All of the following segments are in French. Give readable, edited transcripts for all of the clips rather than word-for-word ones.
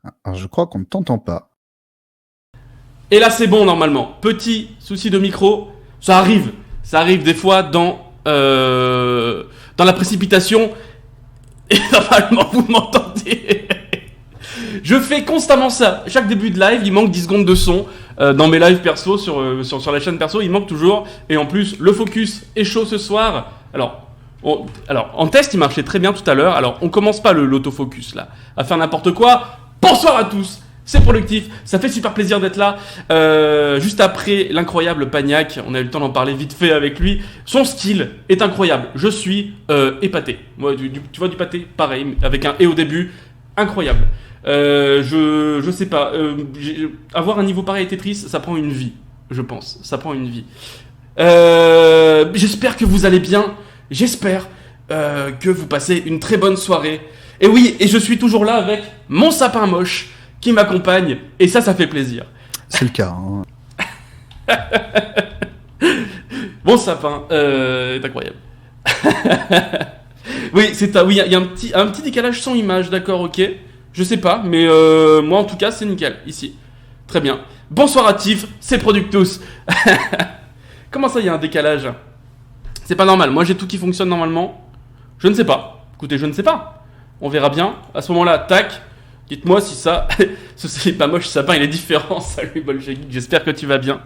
Alors, je crois qu'on ne t'entend pas. Et là, c'est bon normalement. Petit souci de micro, ça arrive. Ça arrive des fois dans la précipitation. Et normalement, vous m'entendez. Je fais constamment ça. Chaque début de live, il manque 10 secondes de son. Dans mes lives perso, sur la chaîne perso, il manque toujours. Et en plus, le focus est chaud ce soir. Alors, en test, il marchait très bien tout à l'heure. Alors, on commence pas l'autofocus là, à faire n'importe quoi. Bonsoir à tous. C'est productif, ça fait super plaisir d'être là. Juste après l'incroyable Pagnac, on a eu le temps d'en parler vite fait avec lui. Son style est incroyable. Je suis épaté. Moi, tu vois du pâté, pareil, avec un et au début, incroyable. Je sais pas. Avoir un niveau pareil à Tetris, ça prend une vie, je pense. Ça prend une vie. J'espère que vous allez bien. J'espère que vous passez une très bonne soirée. Et oui, et je suis toujours là avec mon sapin moche qui m'accompagne, et ça fait plaisir. C'est le cas. Hein. Mon sapin est incroyable. Oui, oui, il y a un petit décalage sans image, d'accord, ok. Je sais pas, mais moi en tout cas, c'est nickel, ici. Très bien. Bonsoir à Tiff, c'est Productus. Comment ça, il y a un décalage? C'est pas normal, moi j'ai tout qui fonctionne normalement. Je ne sais pas. Écoutez, je ne sais pas. On verra bien. À ce moment-là, tac. Dites-moi si ça, c'est pas moche, sapin, il est différent. Salut Bolchevik, j'espère que tu vas bien.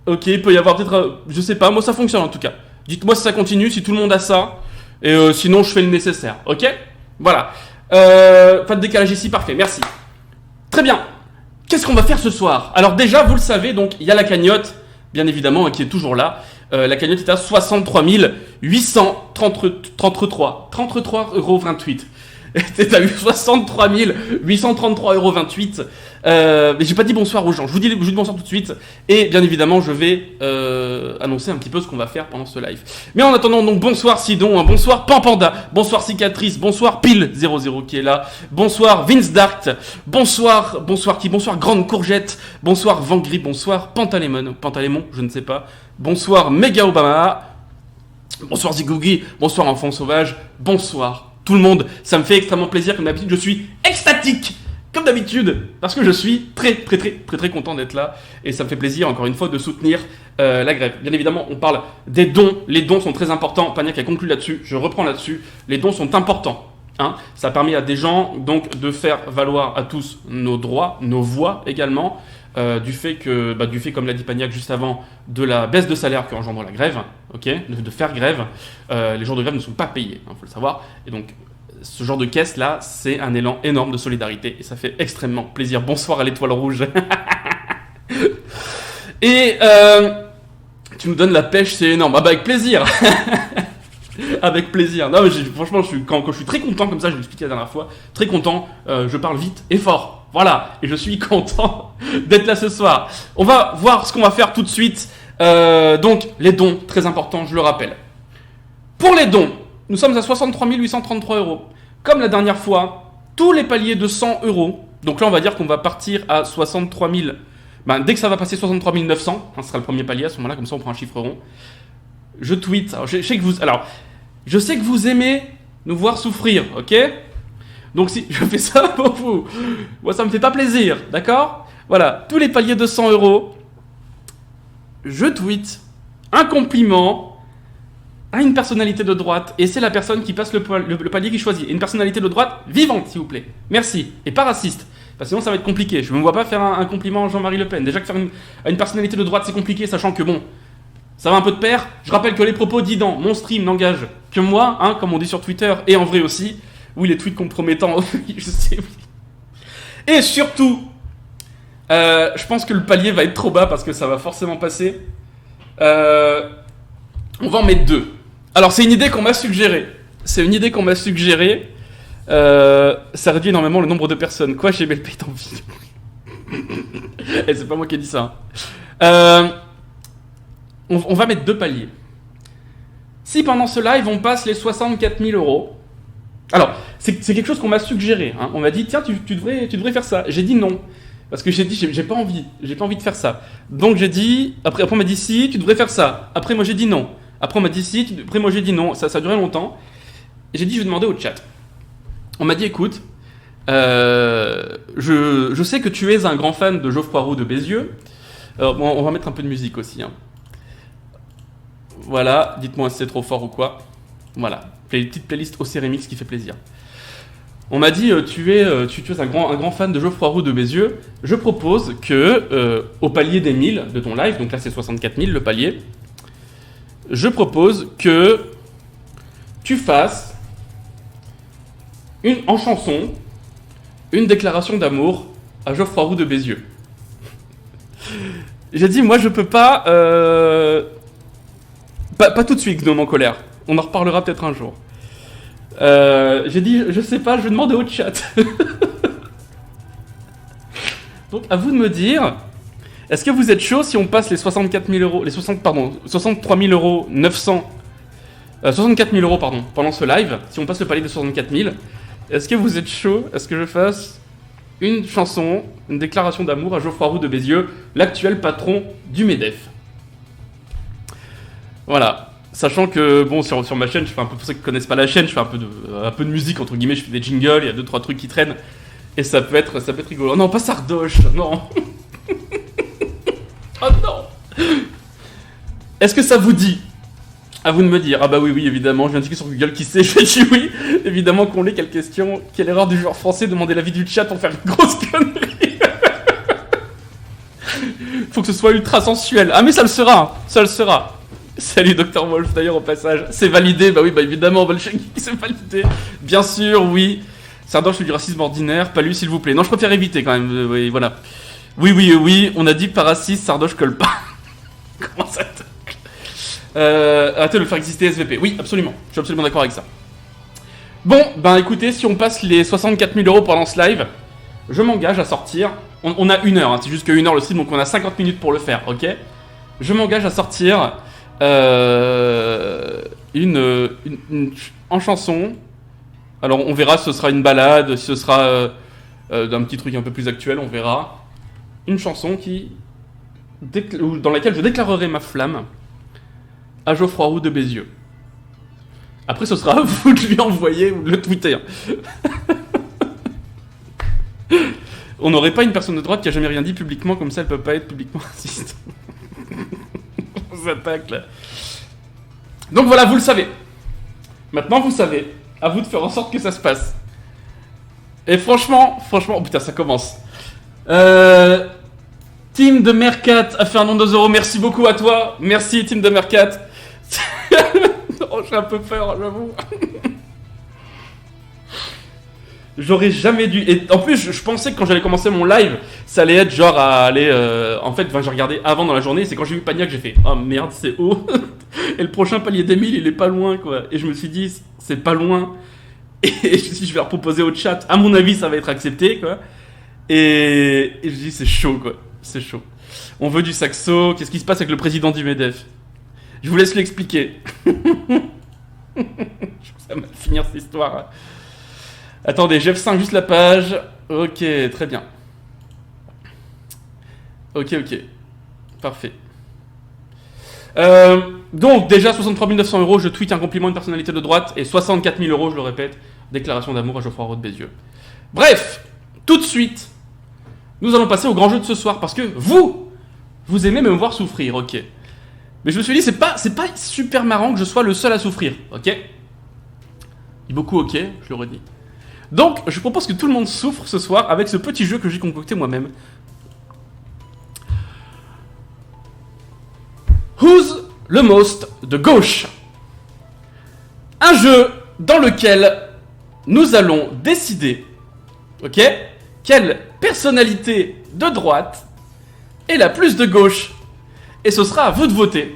Ok, il peut y avoir peut-être, je sais pas, moi ça fonctionne en tout cas. Dites-moi si ça continue, si tout le monde a ça, et sinon je fais le nécessaire, ok? Voilà. Pas de décalage ici, parfait, merci. Très bien. Qu'est-ce qu'on va faire ce soir? Alors déjà, vous le savez, donc il y a la cagnotte, bien évidemment, qui est toujours là. La cagnotte est à 63 833 33,28 €. T'as eu 63 833,28 €. Mais j'ai pas dit bonsoir aux gens. Je vous dis bonsoir tout de suite. Et bien évidemment, je vais annoncer un petit peu ce qu'on va faire pendant ce live. Mais en attendant, donc bonsoir Sidon, bonsoir Pampanda, bonsoir Cicatrice, bonsoir Pile00 qui est là, bonsoir Vince Dart, bonsoir qui, bonsoir Grande Courgette, bonsoir Vangri, bonsoir Pantalémon, je ne sais pas, bonsoir Mega Obama, bonsoir Zigougi, bonsoir Enfant Sauvage, bonsoir tout le monde, ça me fait extrêmement plaisir, comme d'habitude, je suis extatique, comme d'habitude, parce que je suis très content d'être là, et ça me fait plaisir, encore une fois, de soutenir la grève. Bien évidemment, on parle des dons, les dons sont très importants, Pagnac a conclu là-dessus, je reprends là-dessus, les dons sont importants. Hein. Ça permet à des gens, donc, de faire valoir à tous nos droits, nos voix également, du fait, comme l'a dit Pagnac juste avant, de la baisse de salaire qui engendre la grève, okay, de faire grève, les jours de grève ne sont pas payés, il faut le savoir, et donc ce genre de caisse-là, c'est un élan énorme de solidarité, et ça fait extrêmement plaisir. Bonsoir à l'étoile rouge. Et tu nous donnes la pêche, c'est énorme. Ah bah avec plaisir. Avec plaisir. Non mais franchement, quand je suis très content, comme ça je l'expliquais la dernière fois, très content, je parle vite et fort. Voilà, et je suis content d'être là ce soir. On va voir ce qu'on va faire tout de suite. Donc, les dons, très important, je le rappelle. Pour les dons, nous sommes à 63 833 €. Comme la dernière fois, tous les paliers de 100 €. Donc là, on va dire qu'on va partir à 63 000. Dès que ça va passer 63 900, ce sera le premier palier à ce moment-là, comme ça on prend un chiffre rond. Je tweet. Alors, je sais que vous aimez nous voir souffrir, ok? Donc si je fais ça pour vous, moi ça me fait pas plaisir, d'accord? Voilà, tous les paliers de 100 €, je tweet un compliment à une personnalité de droite, et c'est la personne qui passe le palier qui choisit. Et une personnalité de droite vivante, s'il vous plaît. Merci. Et pas raciste. Parce que sinon ça va être compliqué. Je ne me vois pas faire un compliment à Jean-Marie Le Pen. Déjà que faire à une personnalité de droite c'est compliqué, sachant que bon, ça va un peu de pair. Je rappelle que les propos dits dans mon stream n'engagent que moi, hein, comme on dit sur Twitter, et en vrai aussi. Oui, les tweets compromettants, je sais, oui. Et surtout, je pense que le palier va être trop bas parce que ça va forcément passer. On va en mettre 2. Alors, c'est une idée qu'on m'a suggérée. Ça réduit énormément le nombre de personnes. Quoi, j'ai belle pète en vie. Et c'est pas moi qui ai dit ça. On va mettre 2 paliers. Si pendant ce live, on passe les 64 000 €, alors, c'est quelque chose qu'on m'a suggéré. Hein. On m'a dit, tiens, tu devrais faire ça. J'ai dit non. Parce que j'ai dit, j'ai pas envie de faire ça. Donc j'ai dit, après on m'a dit si, tu devrais faire ça. Après moi j'ai dit non. Après on m'a dit si, après moi j'ai dit non. Ça a duré longtemps. Et j'ai dit, je vais demander au chat. On m'a dit, écoute, Je sais que tu es un grand fan de Geoffroy Roux de Bézieux. Alors, bon, on va mettre un peu de musique aussi. Hein. Voilà, dites-moi si c'est trop fort ou quoi. Voilà, petite playlist OC Remix qui fait plaisir. On m'a dit, tu es un grand fan de Geoffroy Roux de Bézieux. Je propose que, au palier des 1000 de ton live, donc là c'est 64 000 le palier, je propose que tu fasses en chanson une déclaration d'amour à Geoffroy Roux de Bézieux. J'ai dit, moi je peux pas... Pas tout de suite, Gnome en colère. On en reparlera peut-être un jour. J'ai dit, je sais pas, je vais demander au chat. Donc, à vous de me dire, est-ce que vous êtes chaud si on passe les 64 000 euros, 63 000 euros 900, 64 000 euros, pardon, pendant ce live, si on passe le palier des 64 000, est-ce que vous êtes chaud? Est-ce que je fasse une chanson, une déclaration d'amour à Geoffroy Roux de Bézieux, l'actuel patron du MEDEF? Voilà. Sachant que, bon, sur ma chaîne, je fais un peu, pour ceux qui connaissent pas la chaîne, je fais un peu de musique, entre guillemets, je fais des jingles, il y a 2-3 trucs qui traînent, et ça peut être rigolo. Oh non, pas Sardoche, non. Oh non. Est-ce que ça vous dit? À vous de me dire. Ah bah oui, évidemment, je viens de cliquer sur Google, qui sait, je dis oui. Évidemment qu'on l'ait, quelle question. Quelle erreur du joueur français, demander l'avis du chat pour faire une grosse connerie. Faut que ce soit ultra sensuel. Ah mais ça le sera, ça le sera. Salut Dr Wolf d'ailleurs au passage. C'est validé, bah oui, bah évidemment, c'est validé. Bien sûr, oui. Sardoche fait du racisme ordinaire, pas lui s'il vous plaît. Non, je préfère éviter quand même, oui, voilà. Oui, on a dit pas raciste, Sardoche colle pas. Comment ça te... arrêtez de le faire exister SVP. Oui, absolument, je suis absolument d'accord avec ça. Bon, ben écoutez, si on passe les 64 000 euros pendant ce live, je m'engage à sortir. On a 1 heure, hein, c'est juste que 1 heure le stream, donc on a 50 minutes pour le faire, ok? Je m'engage à sortir en chanson. Alors on verra si ce sera une balade, si ce sera d'un petit truc un peu plus actuel, on verra. Une chanson dans laquelle je déclarerai ma flamme à Geoffroy Roux de Bézieux. Après ce sera à vous de lui envoyer ou de le tweeter. On n'aurait pas une personne de droite qui a jamais rien dit publiquement, comme ça elle peut pas être publiquement raciste. On s'attaque là. Donc voilà, vous le savez. Maintenant vous savez. À vous de faire en sorte que ça se passe. Et franchement, oh putain, ça commence. Team de Mercat a fait un don de 2 euros. Merci beaucoup à toi. Merci, Team de Mercat. Oh, j'ai un peu peur, j'avoue. J'aurais jamais dû. Et en plus, je pensais que quand j'allais commencer mon live, ça allait être genre à aller. En fait, j'ai regardé avant dans la journée. C'est quand j'ai vu Pagnac, j'ai fait oh merde, c'est haut. Et le prochain palier des 1000, il est pas loin, quoi. Et je me suis dit, c'est pas loin. Et je me suis dit, je vais leur proposer au chat. À mon avis, ça va être accepté, quoi. Et je me dis, c'est chaud, quoi. C'est chaud. On veut du saxo. Qu'est-ce qui se passe avec le président du MEDEF? Je vous laisse l'expliquer. Je trouve ça mal finir cette histoire. Attendez, F5, juste la page. Ok, très bien. Ok. Parfait. Donc, déjà 63 900 euros, je tweete un compliment à une personnalité de droite. Et 64 000 euros, je le répète, déclaration d'amour à Geoffroy Roux de Bézieux. Bref, tout de suite, nous allons passer au grand jeu de ce soir. Parce que vous aimez me voir souffrir, ok. Mais je me suis dit, c'est pas super marrant que je sois le seul à souffrir, ok. Dit beaucoup ok, je l'aurais dit. Donc, je propose que tout le monde souffre ce soir avec ce petit jeu que j'ai concocté moi-même. Who's le most de gauche? Un jeu dans lequel nous allons décider, ok, quelle personnalité de droite est la plus de gauche. Et ce sera à vous de voter.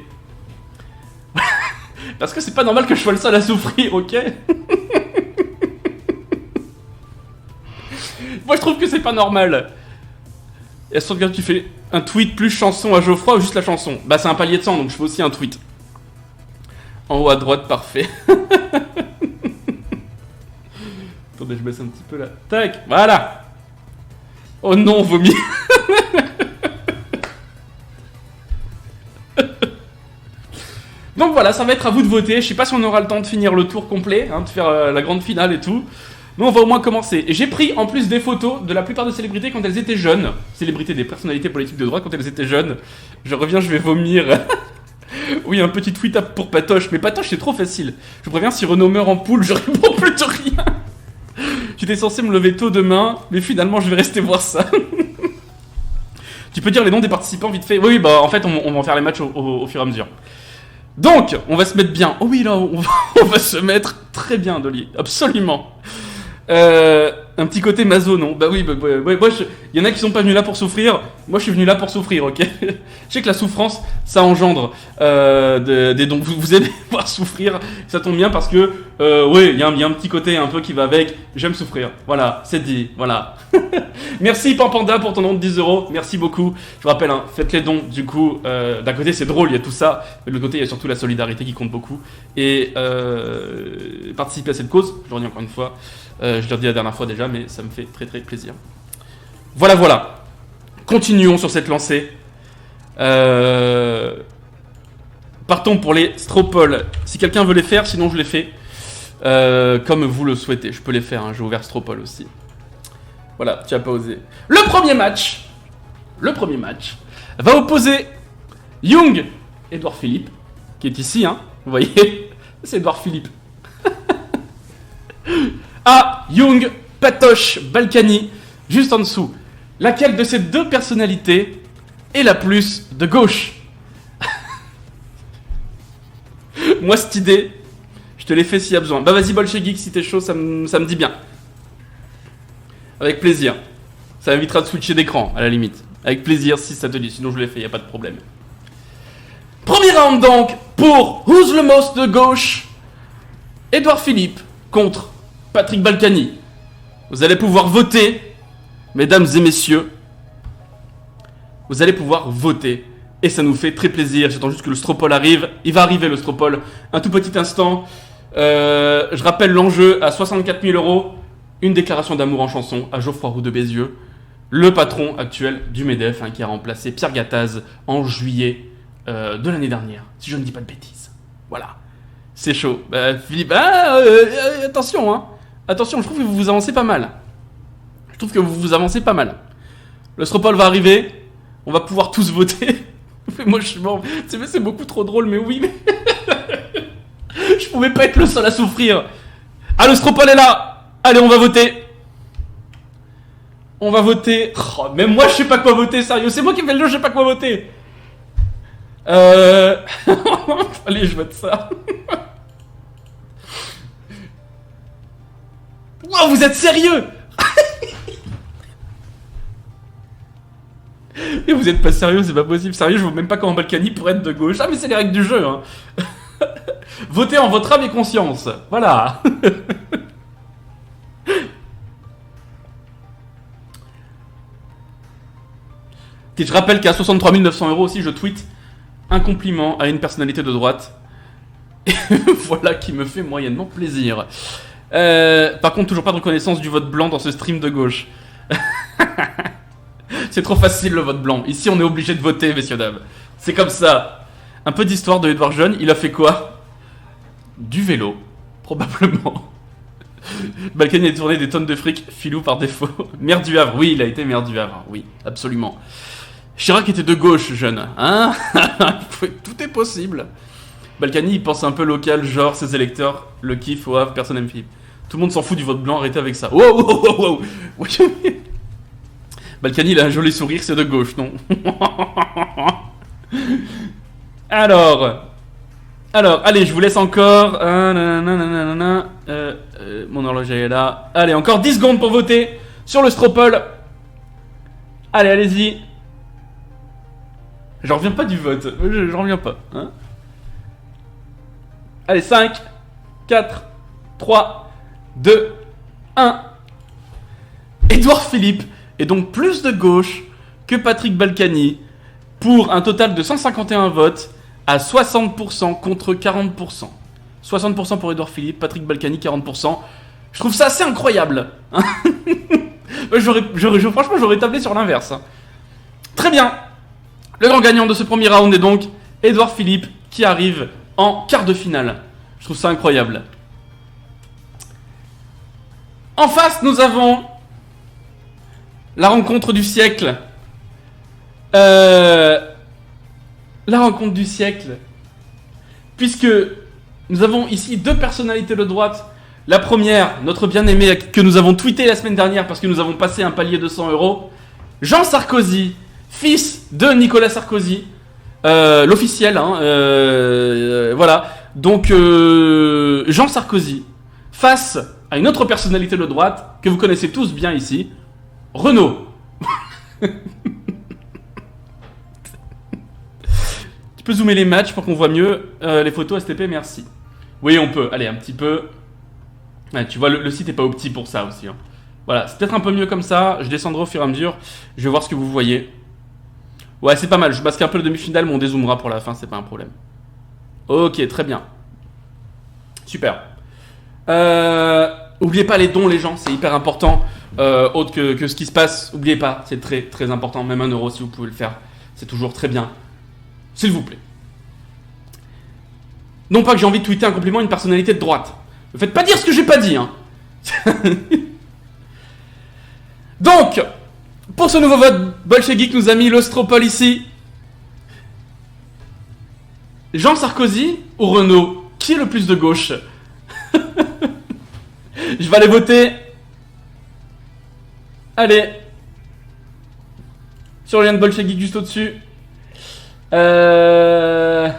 Parce que c'est pas normal que je sois le seul à souffrir, ok? Moi je trouve que c'est pas normal. Et sauf que tu fais un tweet plus chanson à Geoffroy ou juste la chanson. Bah c'est un palier de 100 donc je fais aussi un tweet. En haut à droite, parfait. Attendez, je baisse un petit peu là. Tac, voilà. Oh non, vomi. Donc voilà, ça va être à vous de voter. Je sais pas si on aura le temps de finir le tour complet, hein, de faire la grande finale et tout. Mais on va au moins commencer. Et j'ai pris en plus des photos de la plupart des célébrités quand elles étaient jeunes. Célébrités des personnalités politiques de droite quand elles étaient jeunes. Je reviens, je vais vomir. Oui, un petit tweet up pour Patoche. Mais Patoche, c'est trop facile. Je vous préviens, si Renaud meurt en poule, je réponds plus de rien. J'étais censé me lever tôt demain, mais finalement, je vais rester voir ça. Tu peux dire les noms des participants vite fait? Oui, bah en fait, on va en faire les matchs au fur et à mesure. Donc, on va se mettre bien. Oh oui, là, on va se mettre très bien, Dolly. Absolument. Un petit côté maso, non? Bah oui, moi, il y en a qui sont pas venus là pour souffrir. Moi, je suis venu là pour souffrir, ok? Je sais que la souffrance, ça engendre des dons. Vous aimez voir souffrir, ça tombe bien parce que, oui, il y a un petit côté un peu qui va avec. J'aime souffrir. Voilà, c'est dit. Voilà. Merci Pampanda pour ton don de 10 €. Merci beaucoup. Je vous rappelle, hein, faites les dons. Du coup, d'un côté, c'est drôle, il y a tout ça. Mais de l'autre côté, il y a surtout la solidarité qui compte beaucoup. Et participer à cette cause, je le redis encore une fois. Je l'ai dit la dernière fois déjà, mais ça me fait très très plaisir. Voilà. Continuons sur cette lancée. Partons pour les Stropol. Si quelqu'un veut les faire, sinon je les fais. Comme vous le souhaitez. Je peux les faire, hein. J'ai ouvert Stropol aussi. Voilà, tu as pas osé. Le premier match va opposer Young, Edouard Philippe, qui est ici, hein. Vous voyez, c'est Edouard Philippe. À Young, Patoche, Balkany, juste en dessous. Laquelle de ces deux personnalités est la plus de gauche? Moi, cette idée, je te l'ai fait s'il y a besoin. Bah vas-y, Bolchegeek, si t'es chaud, ça me dit bien. Avec plaisir. Ça m'invitera de switcher d'écran, à la limite. Avec plaisir, si ça te dit. Sinon, je l'ai fait, y a pas de problème. Premier round, donc, pour Who's the Most de gauche? Edouard Philippe contre Patrick Balkany. Vous allez pouvoir voter, mesdames et messieurs. Vous allez pouvoir voter. Et ça nous fait très plaisir. J'attends juste que le Stropol arrive. Il va arriver, le Stropol. Un tout petit instant. Je rappelle l'enjeu à 64 000 €. Une déclaration d'amour en chanson à Geoffroy Roux de Bézieux, le patron actuel du MEDEF, hein, qui a remplacé Pierre Gattaz en juillet de l'année dernière, si je ne dis pas de bêtises. Voilà. C'est chaud. Philippe, attention, hein. Attention, je trouve que vous vous avancez pas mal. Le Stropol va arriver. On va pouvoir tous voter. Moi, c'est beaucoup trop drôle, mais oui. Mais je pouvais pas être le seul à souffrir. Ah, le Stropol est là. Allez, on va voter. Oh, même moi, je sais pas quoi voter, sérieux. C'est moi qui fais le jeu, je sais pas quoi voter. Allez, je vote ça. Wow, vous êtes sérieux? Et vous êtes pas sérieux, c'est pas possible. Sérieux, je vois même pas comment Balkany pourrait être de gauche. Ah, mais c'est les règles du jeu, hein. Votez en votre âme et conscience. Voilà. Et je rappelle qu'à 63 900 € aussi, je tweete un compliment à une personnalité de droite. Et voilà qui me fait moyennement plaisir. Par contre, toujours pas de reconnaissance du vote blanc dans ce stream de gauche. C'est trop facile le vote blanc. Ici, on est obligé de voter, messieurs, dames. C'est comme ça. Un peu d'histoire de Edouard Jeune. Il a fait quoi? Du vélo, probablement. Balkany a tourné des tonnes de fric, filou par défaut. Maire du Havre, oui, il a été maire du Havre. Oui, absolument. Chirac était de gauche, jeune. Hein? Tout est possible. Balkany, il pense un peu local, genre ses électeurs le kiffent au Havre, personne n'aime Philippe. Tout le monde s'en fout du vote blanc, arrêtez avec ça. Wow. Balkany, il a un joli sourire, c'est de gauche, non? Alors, allez, je vous laisse encore. Mon horloger est là. Allez, encore 10 secondes pour voter sur le Stropol. Allez, allez-y. J'en reviens pas du vote. J'en reviens pas. Hein. Allez, 5, 4, 3, 2, 1. Edouard Philippe est donc plus de gauche que Patrick Balkany pour un total de 151 votes à 60% contre 40%. 60% pour Edouard Philippe, Patrick Balkany 40%. Je trouve ça assez incroyable. Hein. Franchement, j'aurais tablé sur l'inverse. Très bien. Le grand gagnant de ce premier round est donc Edouard Philippe qui arrive en quart de finale. Je trouve ça incroyable. En face, nous avons la rencontre du siècle. La rencontre du siècle. Puisque nous avons ici deux personnalités de droite. La première, notre bien-aimé que nous avons tweeté la semaine dernière parce que nous avons passé un palier de 100 €. Jean Sarkozy, fils de Nicolas Sarkozy. L'officiel, hein, voilà. Donc, Jean Sarkozy, face à une autre personnalité de droite que vous connaissez tous bien ici, Renaud. Tu peux zoomer les matchs pour qu'on voit mieux les photos STP, merci. Oui, on peut. Allez, un petit peu. Ouais, tu vois, le site est pas opti pour ça aussi. Hein. Voilà, c'est peut-être un peu mieux comme ça. Je descendrai au fur et à mesure. Je vais voir ce que vous voyez. Ouais, c'est pas mal. Je masque un peu le demi-finale, mais on dézoomera pour la fin, c'est pas un problème. Ok, très bien. Super. Oubliez pas les dons, les gens, c'est hyper important. Autre que ce qui se passe, oubliez pas, c'est très très important. Même 1 € si vous pouvez le faire, c'est toujours très bien. S'il vous plaît. Non pas que j'ai envie de tweeter un compliment à une personnalité de droite. Ne faites pas dire ce que j'ai pas dit, hein. Donc, pour ce nouveau vote, Bolchegeek nous a mis l'Ostropole ici. Jean Sarkozy ou Renaud? Qui est le plus de gauche? Je vais aller voter. Allez. Sur le lien de Bolchegeek juste au-dessus. Je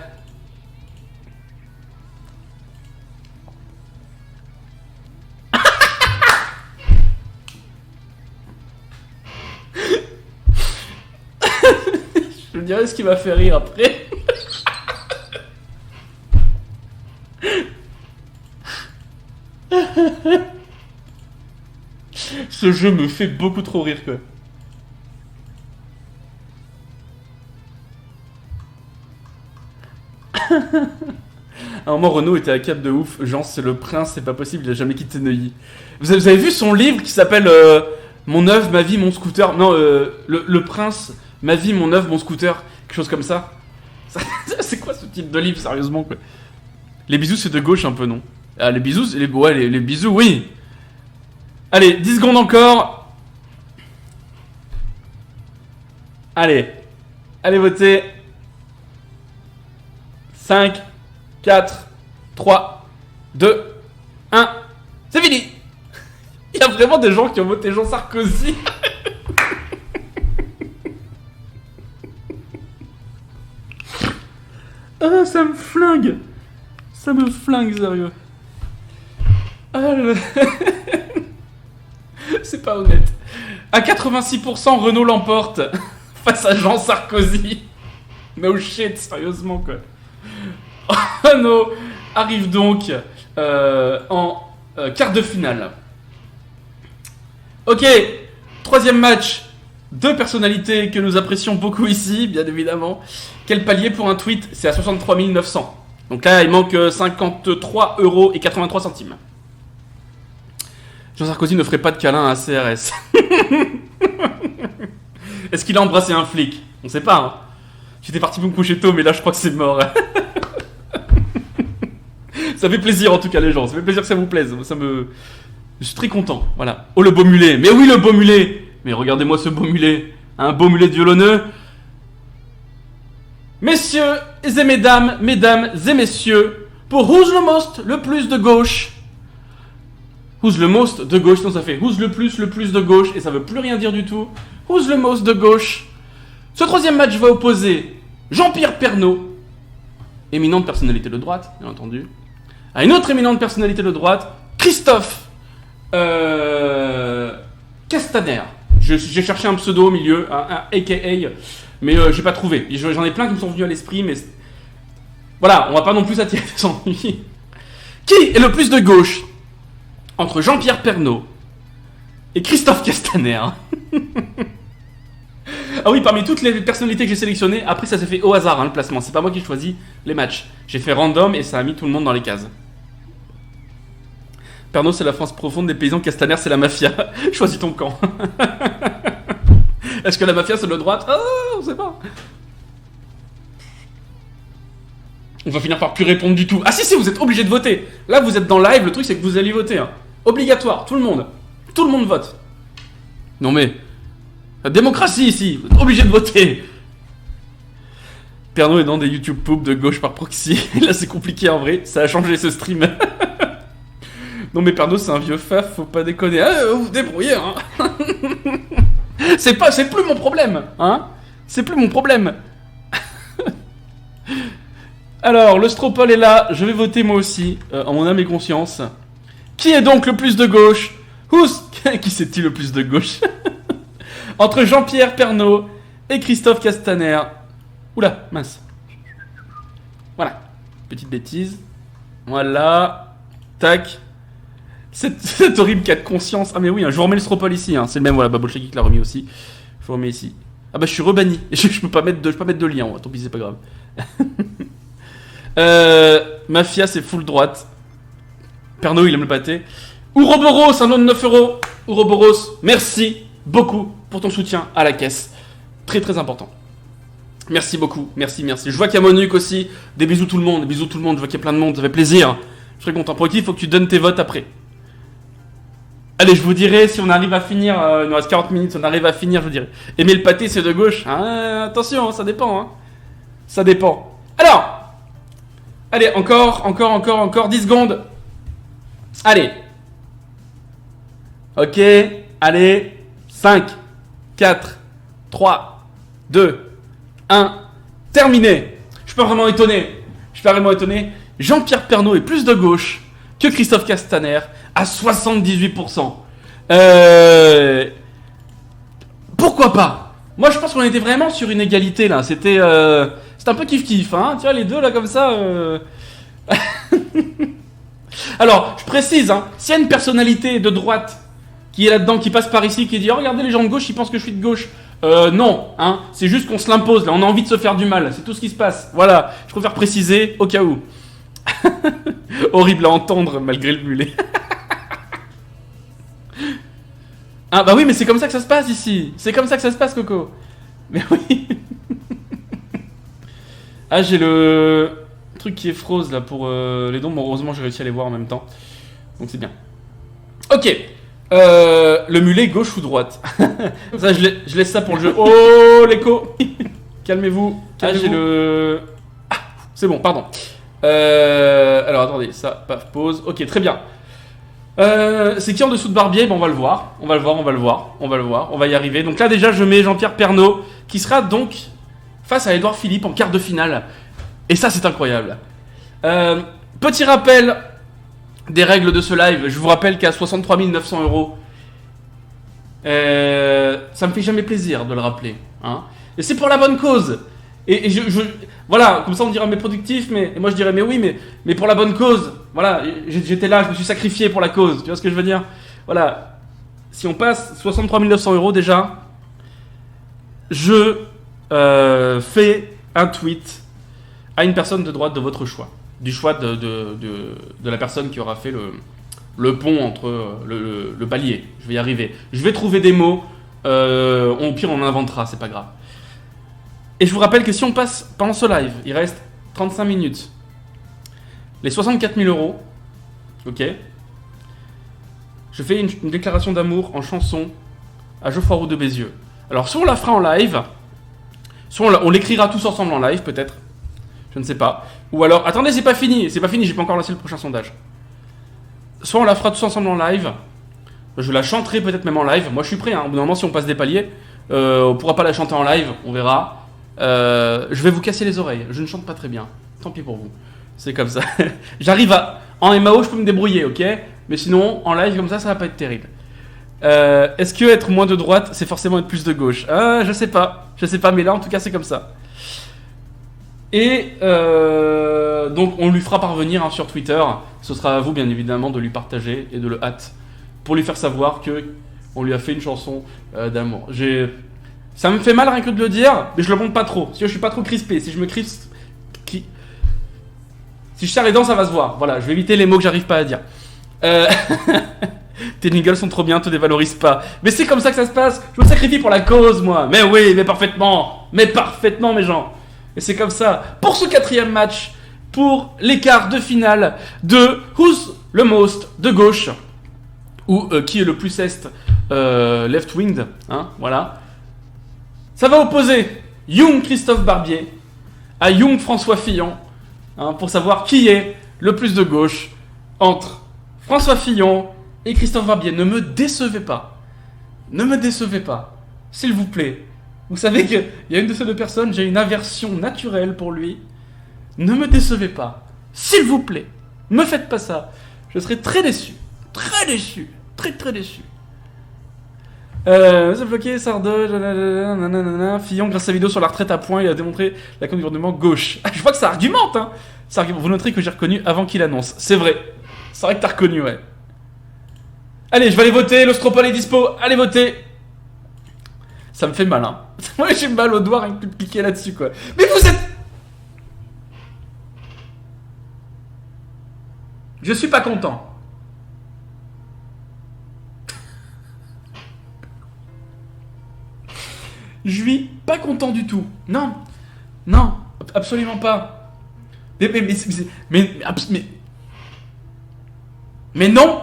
vous dirai ce qui m'a fait rire après. Ce jeu me fait beaucoup trop rire, quoi. À un moment, Renaud était à cap de ouf. Jean, c'est le prince, c'est pas possible, il a jamais quitté Neuilly. Vous avez vu son livre qui s'appelle Mon œuvre, ma vie, mon scooter? Non, le prince, ma vie, mon œuvre, mon scooter. Quelque chose comme ça. C'est quoi ce type de livre, sérieusement, quoi? Les bisous, c'est de gauche un peu, non? Ah, les bisous, les bisous, oui. Allez, 10 secondes encore. Allez. Allez voter. 5, 4, 3, 2, 1. C'est fini. Il y a vraiment des gens qui ont voté Jean Sarkozy. Ah, ça me flingue. Ça me flingue, sérieux. Ah, c'est pas honnête. À 86%, Renaud l'emporte face à Jean Sarkozy. No shit, sérieusement, quoi. Renaud arrive donc en quart de finale. Ok, troisième match. Deux personnalités que nous apprécions beaucoup ici, bien évidemment. Quel palier pour un tweet? C'est à 63 900. Donc là, il manque 53,83 €. Jean Sarkozy ne ferait pas de câlin à CRS. Est-ce qu'il a embrassé un flic? On sait pas, hein. J'étais parti me coucher tôt, mais là, je crois que c'est mort. Ça fait plaisir, en tout cas, les gens. Ça fait plaisir que ça vous plaise. Je suis très content, voilà. Oh, le beau mulet. Mais oui, le beau mulet. Mais regardez-moi ce beau mulet. Un beau mulet de violonneux. Messieurs et mesdames, mesdames et messieurs, pour Who's the Most, le plus de gauche. Who's the Most de gauche, non, ça fait Who's le plus de gauche, et ça veut plus rien dire du tout. Who's the Most de gauche. Ce troisième match va opposer Jean-Pierre Pernaut, éminente personnalité de droite, bien entendu, à une autre éminente personnalité de droite, Christophe Castaner. J'ai cherché un pseudo au milieu, un AKA, mais j'ai pas trouvé. J'en ai plein qui me sont venus à l'esprit, mais voilà, on va pas non plus attirer des ennuis. Qui est le plus de gauche entre Jean-Pierre Pernaut et Christophe Castaner? Ah oui, parmi toutes les personnalités que j'ai sélectionnées, après ça s'est fait au hasard, hein, le placement. C'est pas moi qui choisis les matchs. J'ai fait random et ça a mis tout le monde dans les cases. Pernaut, c'est la France profonde des paysans. Castaner, c'est la mafia. Choisis ton camp. Est-ce que la mafia, c'est de droite? On sait pas. On va finir par plus répondre du tout. Ah si, vous êtes obligé de voter. Là, vous êtes dans live, le truc, c'est que vous allez voter. Hein. Obligatoire, tout le monde. Tout le monde vote. Non mais, la démocratie ici, vous êtes obligé de voter. Pernod est dans des YouTube poop de gauche par proxy. Là c'est compliqué en vrai, ça a changé ce stream. Non mais Pernod c'est un vieux faf, faut pas déconner. Ah, vous vous débrouillez hein. C'est plus mon problème, hein. C'est plus mon problème. Alors, le Stropole est là, je vais voter moi aussi, en mon âme et conscience. Qui est donc le plus de gauche? Qui c'est-il le plus de gauche? Entre Jean-Pierre Pernaut et Christophe Castaner. Oula, mince. Voilà, petite bêtise. Voilà, tac. Cette horrible cas de conscience. Ah mais oui, hein, je vous remets le Stropole ici, hein. C'est le même, voilà, Babolchaki qui l'a remis aussi. Je vous remets ici. Ah bah je suis rebanni, je peux pas mettre de lien, tant pis c'est pas grave. Mafia c'est full droite. Pernod il aime le pâté. Ouroboros, un don de 9 euros. Ouroboros, merci beaucoup pour ton soutien à la caisse. Très très important. Merci beaucoup, merci. Je vois qu'il y a Monuc aussi. Des bisous tout le monde, je vois qu'il y a plein de monde, ça fait plaisir. Je serais content. Pour qui il faut que tu donnes tes votes après. Allez, je vous dirai si on arrive à finir. Il nous reste 40 minutes, si on arrive à finir, je vous dirai. Aimer le pâté, c'est de gauche. Ah, attention, ça dépend. Hein. Ça dépend. Alors, allez, encore 10 secondes. Allez. Ok, allez. 5, 4, 3, 2, 1. Terminé. Je suis pas vraiment étonné. Jean-Pierre Pernaut est plus de gauche que Christophe Castaner à 78%. Pourquoi pas? Moi je pense qu'on était vraiment sur une égalité là. C'était un peu kiff-kiff, hein. Tu vois les deux là comme ça. Alors je précise, hein, s'il y a une personnalité de droite qui est là-dedans, qui passe par ici, qui dit oh, regardez les gens de gauche, ils pensent que je suis de gauche. Non, hein, c'est juste qu'on se l'impose là. On a envie de se faire du mal. C'est tout ce qui se passe. Voilà, je préfère préciser au cas où. Horrible à entendre malgré le mulet. Ah bah oui mais c'est comme ça que ça se passe ici. C'est comme ça que ça se passe Coco. Mais oui. Ah j'ai le truc qui est froze là pour les dons. Bon, heureusement j'ai réussi à les voir en même temps. Donc c'est bien. Ok. Le mulet gauche ou droite? Ça je laisse ça pour le jeu. Oh l'écho. Calmez-vous. Ah j'ai le... Ah, c'est bon pardon. Alors attendez, ça, paf, pause. Ok, très bien. C'est qui en dessous de Barbier? Bon, on va le voir. On va y arriver. Donc là déjà, je mets Jean-Pierre Pernaut, qui sera donc face à Édouard Philippe en quart de finale. Et ça, c'est incroyable. Petit rappel des règles de ce live. Je vous rappelle qu'à 63 900 euros, ça me fait jamais plaisir de le rappeler. Hein. Et c'est pour la bonne cause. Et voilà, comme ça on dira mais productif, et moi je dirais mais oui, mais pour la bonne cause. Voilà, j'étais là, je me suis sacrifié pour la cause. Tu vois ce que je veux dire? Voilà. Si on passe 63 900 euros déjà, je fais un tweet à une personne de droite de votre choix. Du choix de la personne qui aura fait le pont entre le palier. Je vais y arriver. Je vais trouver des mots. Au pire, on en inventera, c'est pas grave. Et je vous rappelle que si on passe pendant ce live, il reste 35 minutes. Les 64 000 euros, ok. Je fais une déclaration d'amour en chanson à Geoffroy Roux de Bézieux. Alors, soit on la fera en live, soit on l'écrira tous ensemble en live, peut-être. Je ne sais pas. Ou alors, attendez, c'est pas fini, j'ai pas encore lancé le prochain sondage. Soit on la fera tous ensemble en live, je la chanterai peut-être même en live. Moi, je suis prêt, hein. Au bout d'un moment, si on passe des paliers, on pourra pas la chanter en live, on verra. Je vais vous casser les oreilles. Je ne chante pas très bien. Tant pis pour vous. C'est comme ça. J'arrive à... En MAO, je peux me débrouiller, ok? Mais sinon, en live comme ça va pas être terrible. Est-ce que être moins de droite, c'est forcément être plus de gauche? Je sais pas, mais là, en tout cas, c'est comme ça. Et donc, on lui fera parvenir hein, sur Twitter. Ce sera à vous, bien évidemment, de lui partager et de le hâte pour lui faire savoir que on lui a fait une chanson d'amour. Ça me fait mal rien que de le dire, mais je le montre pas trop. Si je suis pas trop crispé, si je me crispe... Si je serre les dents, ça va se voir. Voilà, je vais éviter les mots que j'arrive pas à dire. Tes jingles sont trop bien, te dévalorise pas. Mais c'est comme ça que ça se passe. Je me sacrifie pour la cause, moi. Mais oui, mais parfaitement, mes gens. Et c'est comme ça. Pour ce 4e match, pour l'écart de finale de Who's le Most de gauche. ou qui est le plus est left-winged, hein, voilà. Ça va opposer Young Christophe Barbier à Young François Fillon, hein, pour savoir qui est le plus de gauche entre François Fillon et Christophe Barbier. Ne me décevez pas. Ne me décevez pas. S'il vous plaît. Vous savez qu'il y a une de ces deux personnes, j'ai une aversion naturelle pour lui. Ne me décevez pas. S'il vous plaît. Ne me faites pas ça. Je serai très déçu. Très déçu. Très très déçu. C'est bloqué, Sardo, Fillon, grâce à sa vidéo sur la retraite à point, il a démontré la du gouvernement gauche. Ah, je vois que ça argumente, hein. Vous noterez que j'ai reconnu avant qu'il annonce. C'est vrai. C'est vrai que t'as reconnu, ouais. Allez, je vais aller voter, l'Ostropole est dispo. Allez voter. Ça me fait mal, hein. Moi, j'ai mal au doigt rien que de cliquer là-dessus, quoi. Mais vous êtes... Je suis pas content. Je suis pas content du tout. Non. Non. Absolument pas. Mais non.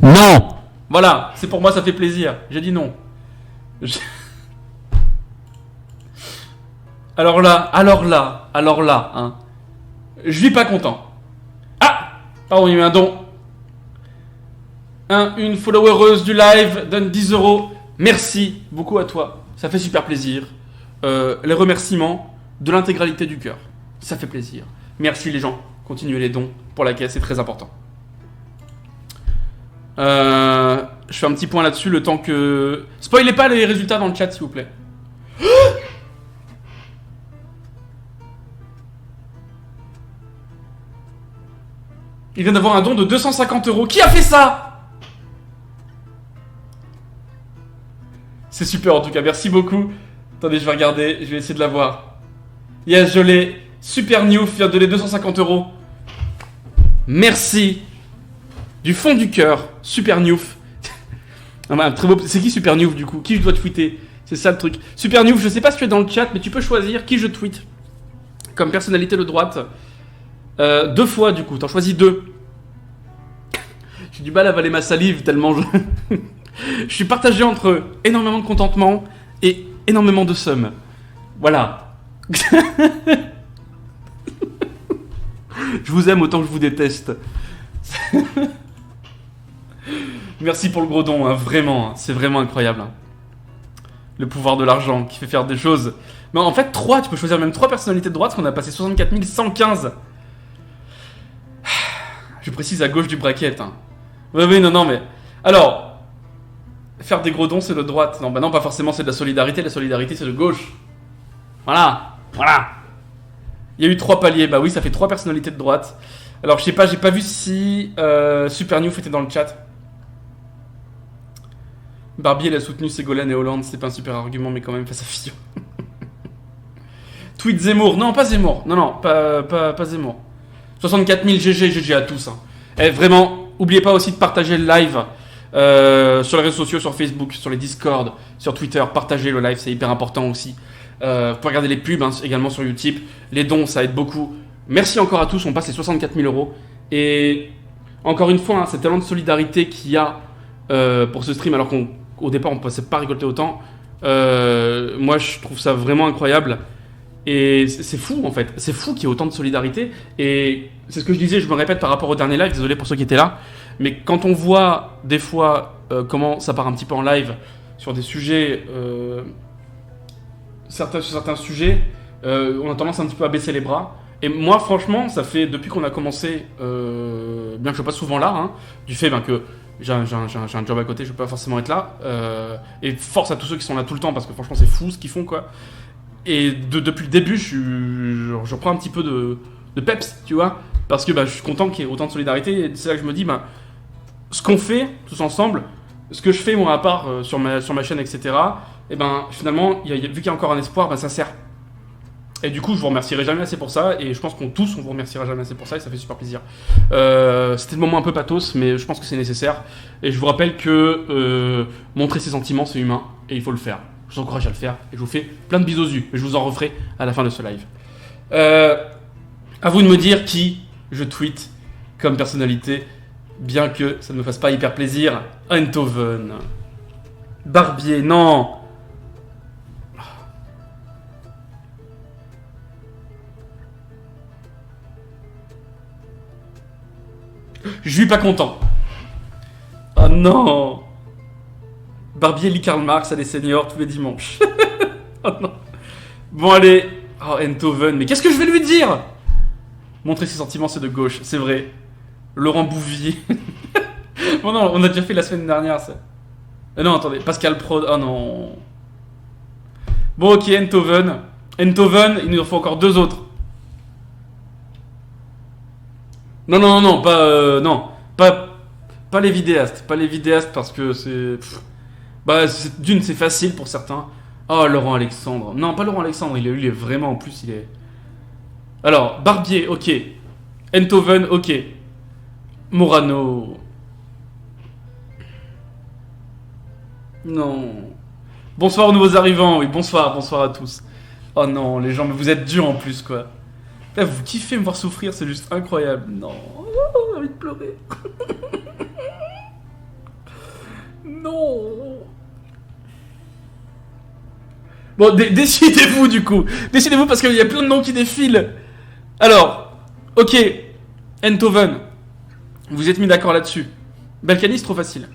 Non. Voilà. C'est pour moi, ça fait plaisir. J'ai dit non. Alors là, hein. Je suis pas content. Ah. Pardon, il y a eu un don. Une followereuse du live donne 10 €. Merci beaucoup à toi, ça fait super plaisir. Les remerciements de l'intégralité du cœur, ça fait plaisir. Merci les gens, continuez les dons pour la caisse, c'est très important. Je fais un petit point là-dessus, le temps que... Spoilez pas les résultats dans le chat s'il vous plaît. Il vient d'avoir un don de 250 €. Qui a fait ça? C'est super en tout cas, merci beaucoup. Attendez, je vais regarder, je vais essayer de la voir. Yes, je l'ai. Super Newf vient de donner 250 €. Merci. Du fond du cœur, Super Newf. Très beau. C'est qui Super Newf du coup? Qui je dois tweeter? C'est ça le truc. Super Newf, je sais pas si tu es dans le chat, mais tu peux choisir qui je tweet comme personnalité de droite. 2 fois du coup, t'en choisis 2. J'ai du mal à avaler ma salive tellement je... Je suis partagé entre énormément de contentement et énormément de seum. Voilà. Je vous aime autant que je vous déteste. Merci pour le gros don, hein, vraiment. Hein, c'est vraiment incroyable. Hein. Le pouvoir de l'argent qui fait faire des choses. Mais en fait, tu peux choisir même 3 personnalités de droite, parce qu'on a passé 64 115. Je précise à gauche du bracket. Hein. Oui, non, mais... Alors... Faire des gros dons, c'est de droite. Non, bah non, pas forcément, c'est de la solidarité. La solidarité, c'est de gauche. Voilà. Il y a eu 3 paliers. Bah oui, ça fait 3 personnalités de droite. Alors, je sais pas, j'ai pas vu si Super Newf était dans le chat. Barbier, elle a soutenu Ségolène et Hollande. C'est pas un super argument, mais quand même, face à Fillon. Tweet Zemmour. Non, pas Zemmour. Non, pas Zemmour. 64 000 GG à tous. Hein. Et vraiment, oubliez pas aussi de partager le live. Sur les réseaux sociaux, sur Facebook, sur les Discord, sur Twitter, partagez le live, c'est hyper important aussi. Vous pouvez regarder les pubs hein, également sur Utip. Les dons, ça aide beaucoup. Merci encore à tous, on passe les 64 000 €. Et encore une fois, hein, cet élan de solidarité qu'il y a pour ce stream, alors qu'au départ on ne pensait pas récolter autant, moi je trouve ça vraiment incroyable. Et c'est fou en fait, c'est fou qu'il y ait autant de solidarité. Et c'est ce que je disais, je me répète par rapport au dernier live, désolé pour ceux qui étaient là. Mais quand on voit des fois comment ça part un petit peu en live sur des sujets, sur certains sujets, on a tendance un petit peu à baisser les bras. Et moi, franchement, ça fait depuis qu'on a commencé, bien que je passe souvent là, hein, du fait que j'ai un job à côté, je peux pas forcément être là. Et force à tous ceux qui sont là tout le temps, parce que franchement, c'est fou ce qu'ils font, quoi. Et depuis le début, je prends un petit peu de peps, tu vois, parce que je suis content qu'il y ait autant de solidarité. Et c'est là que je me dis, ce qu'on fait tous ensemble, ce que je fais moi à part sur ma chaîne, etc. Et finalement, vu qu'il y a encore un espoir, ça sert. Et du coup, je vous remercierai jamais assez pour ça. Et je pense qu'on vous remerciera jamais assez pour ça. Et ça fait super plaisir. C'était le moment un peu pathos, mais je pense que c'est nécessaire. Et je vous rappelle que montrer ses sentiments, c'est humain. Et il faut le faire. Je vous encourage à le faire. Et je vous fais plein de bisous aux yeux. Et je vous en referai à la fin de ce live. À vous de me dire qui je tweet comme personnalité Bien que ça ne me fasse pas hyper plaisir. Eindhoven. Barbier, non. Je suis pas content. Oh non. Barbier lit Karl Marx à des seniors tous les dimanches. Oh non. Bon allez. Oh Eindhoven, mais qu'est-ce que je vais lui dire? Montrer ses sentiments c'est de gauche, c'est vrai. Laurent Bouvier. Bon non, on a déjà fait la semaine dernière ça. Non attendez, Pascal Prod, oh non. Bon ok, Eindhoven. Eindhoven, il nous en faut encore 2 autres. Non, pas les vidéastes. Pas les vidéastes parce que c'est... Bah, d'une, c'est facile pour certains. Oh, Laurent Alexandre. Non, pas Laurent Alexandre, il est vraiment, en plus, il est... Alors, Barbier, ok. Eindhoven, ok. Morano. Non. Bonsoir aux nouveaux arrivants, oui, bonsoir à tous. Oh non, les gens, mais vous êtes durs en plus, quoi. Là, vous kiffez me voir souffrir, c'est juste incroyable. Non, j'ai envie de pleurer. Non. Bon, décidez-vous du coup. Décidez-vous parce qu'il y a plein de noms qui défilent. Alors, ok, Eindhoven. Vous êtes mis d'accord là-dessus. Balkany, c'est trop facile.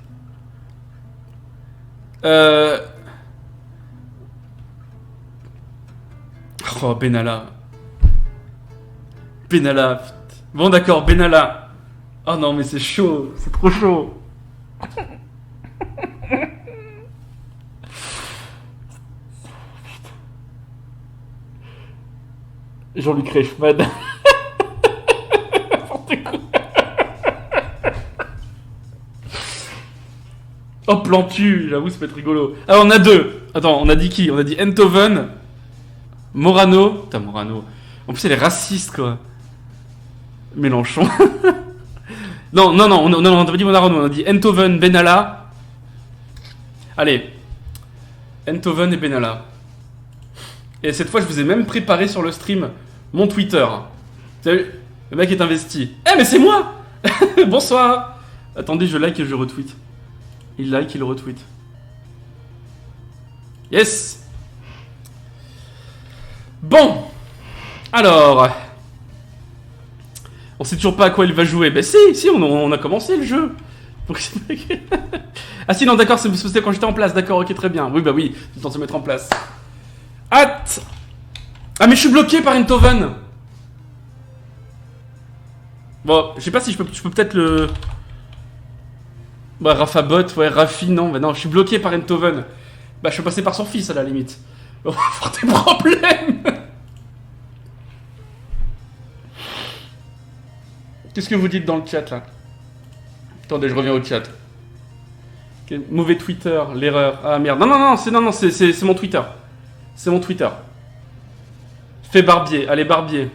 Oh, Benalla. Benalla. Bon, d'accord, Benalla. Oh non, mais c'est chaud. C'est trop chaud. Jean-Luc Reichmann. N'importe quoi. Oh, Plantu, j'avoue, ça peut être rigolo. Alors, on a 2. Attends, on a dit qui? On a dit Eindhoven, Morano. Putain, Morano. En plus, elle est raciste, quoi. Mélenchon. non, on a pas dit Morano, on a dit Eindhoven, Benalla. Allez. Eindhoven et Benalla. Et cette fois, je vous ai même préparé sur le stream mon Twitter. Vous avez vu? Le mec est investi. Eh, mais c'est moi. Bonsoir. Attendez, je like et je retweet. Il like, il retweet. Yes. Bon. Alors. On sait toujours pas à quoi il va jouer. Ben si, on a commencé le jeu. Ah si, non, d'accord, c'était quand j'étais en place. D'accord, ok, très bien. Oui, bah oui, c'est le temps de se mettre en place. Hâte. Ah, mais je suis bloqué par Eindhoven. Bon, je sais pas si je peux peut-être le... Bah, Rafa Bot, ouais, Rafi, non, mais non, je suis bloqué par Eindhoven. Bah, je peux passer par son fils, à la limite. On va avoir des problèmes. Qu'est-ce que vous dites dans le chat, là? Attendez, je reviens au chat. Okay, mauvais Twitter, l'erreur. Ah, merde. Non, c'est mon Twitter. C'est mon Twitter. Fais Barbier. Allez, Barbier.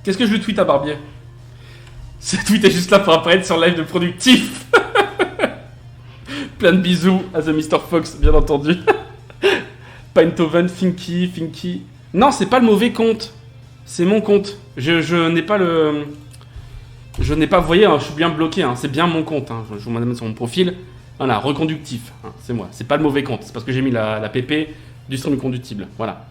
Qu'est-ce que je lui tweete à Barbier? Ce tweet est juste là pour apparaître sur live de productif. Plein de bisous à The Mr. Fox, bien entendu. Eindhoven, Finky. Non, c'est pas le mauvais compte. C'est mon compte. Je n'ai pas le... Je n'ai pas... Vous voyez, hein, je suis bien bloqué. Hein, c'est bien mon compte. Hein, je vous mets sur mon profil. Voilà, reconductif. Hein, c'est moi. C'est pas le mauvais compte. C'est parce que j'ai mis la PP du stream conductible. Voilà.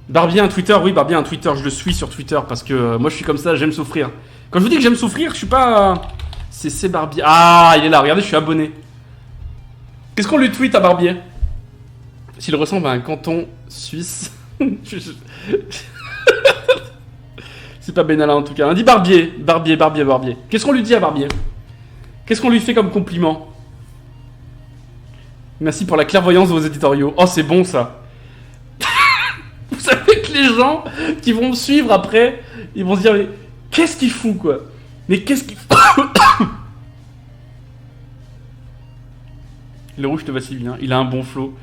Barbier un Twitter, oui, Barbier un Twitter, je le suis sur Twitter parce que moi je suis comme ça, j'aime souffrir. Quand je vous dis que j'aime souffrir, je suis pas... C'est Barbier. Ah, il est là, regardez, je suis abonné. Qu'est-ce qu'on lui tweet à Barbier? S'il ressemble à un canton suisse. C'est pas Benalla en tout cas. On dit Barbier. Qu'est-ce qu'on lui dit à Barbier? Qu'est-ce qu'on lui fait comme compliment? Merci pour la clairvoyance de vos éditoriaux. Oh, c'est bon ça. Vous savez que les gens qui vont me suivre après, ils vont se dire mais qu'est-ce qu'il fout quoi? Mais qu'est-ce qu'il fout? Le rouge te va si bien, il a un bon flow.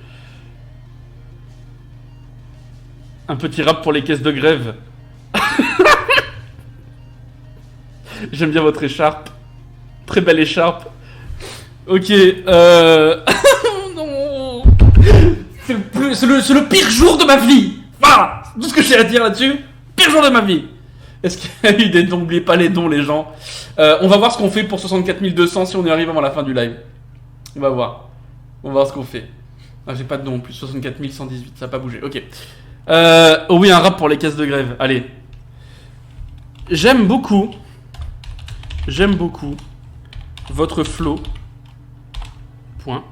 Un petit rap pour les caisses de grève. J'aime bien votre écharpe. Très belle écharpe. Ok, non. C'est le pire jour de ma vie. Voilà, tout ce que j'ai à dire là-dessus. Pire jour de ma vie. Est-ce qu'il y a eu des dons? N'oubliez pas les dons, les gens. On va voir ce qu'on fait pour 64 200 si on y arrive avant la fin du live. On va voir. On va voir ce qu'on fait. Ah, j'ai pas de dons en plus. 64 118, ça n'a pas bougé. Ok. Oh oui, un rap pour les caisses de grève. Allez. J'aime beaucoup votre flow. Point.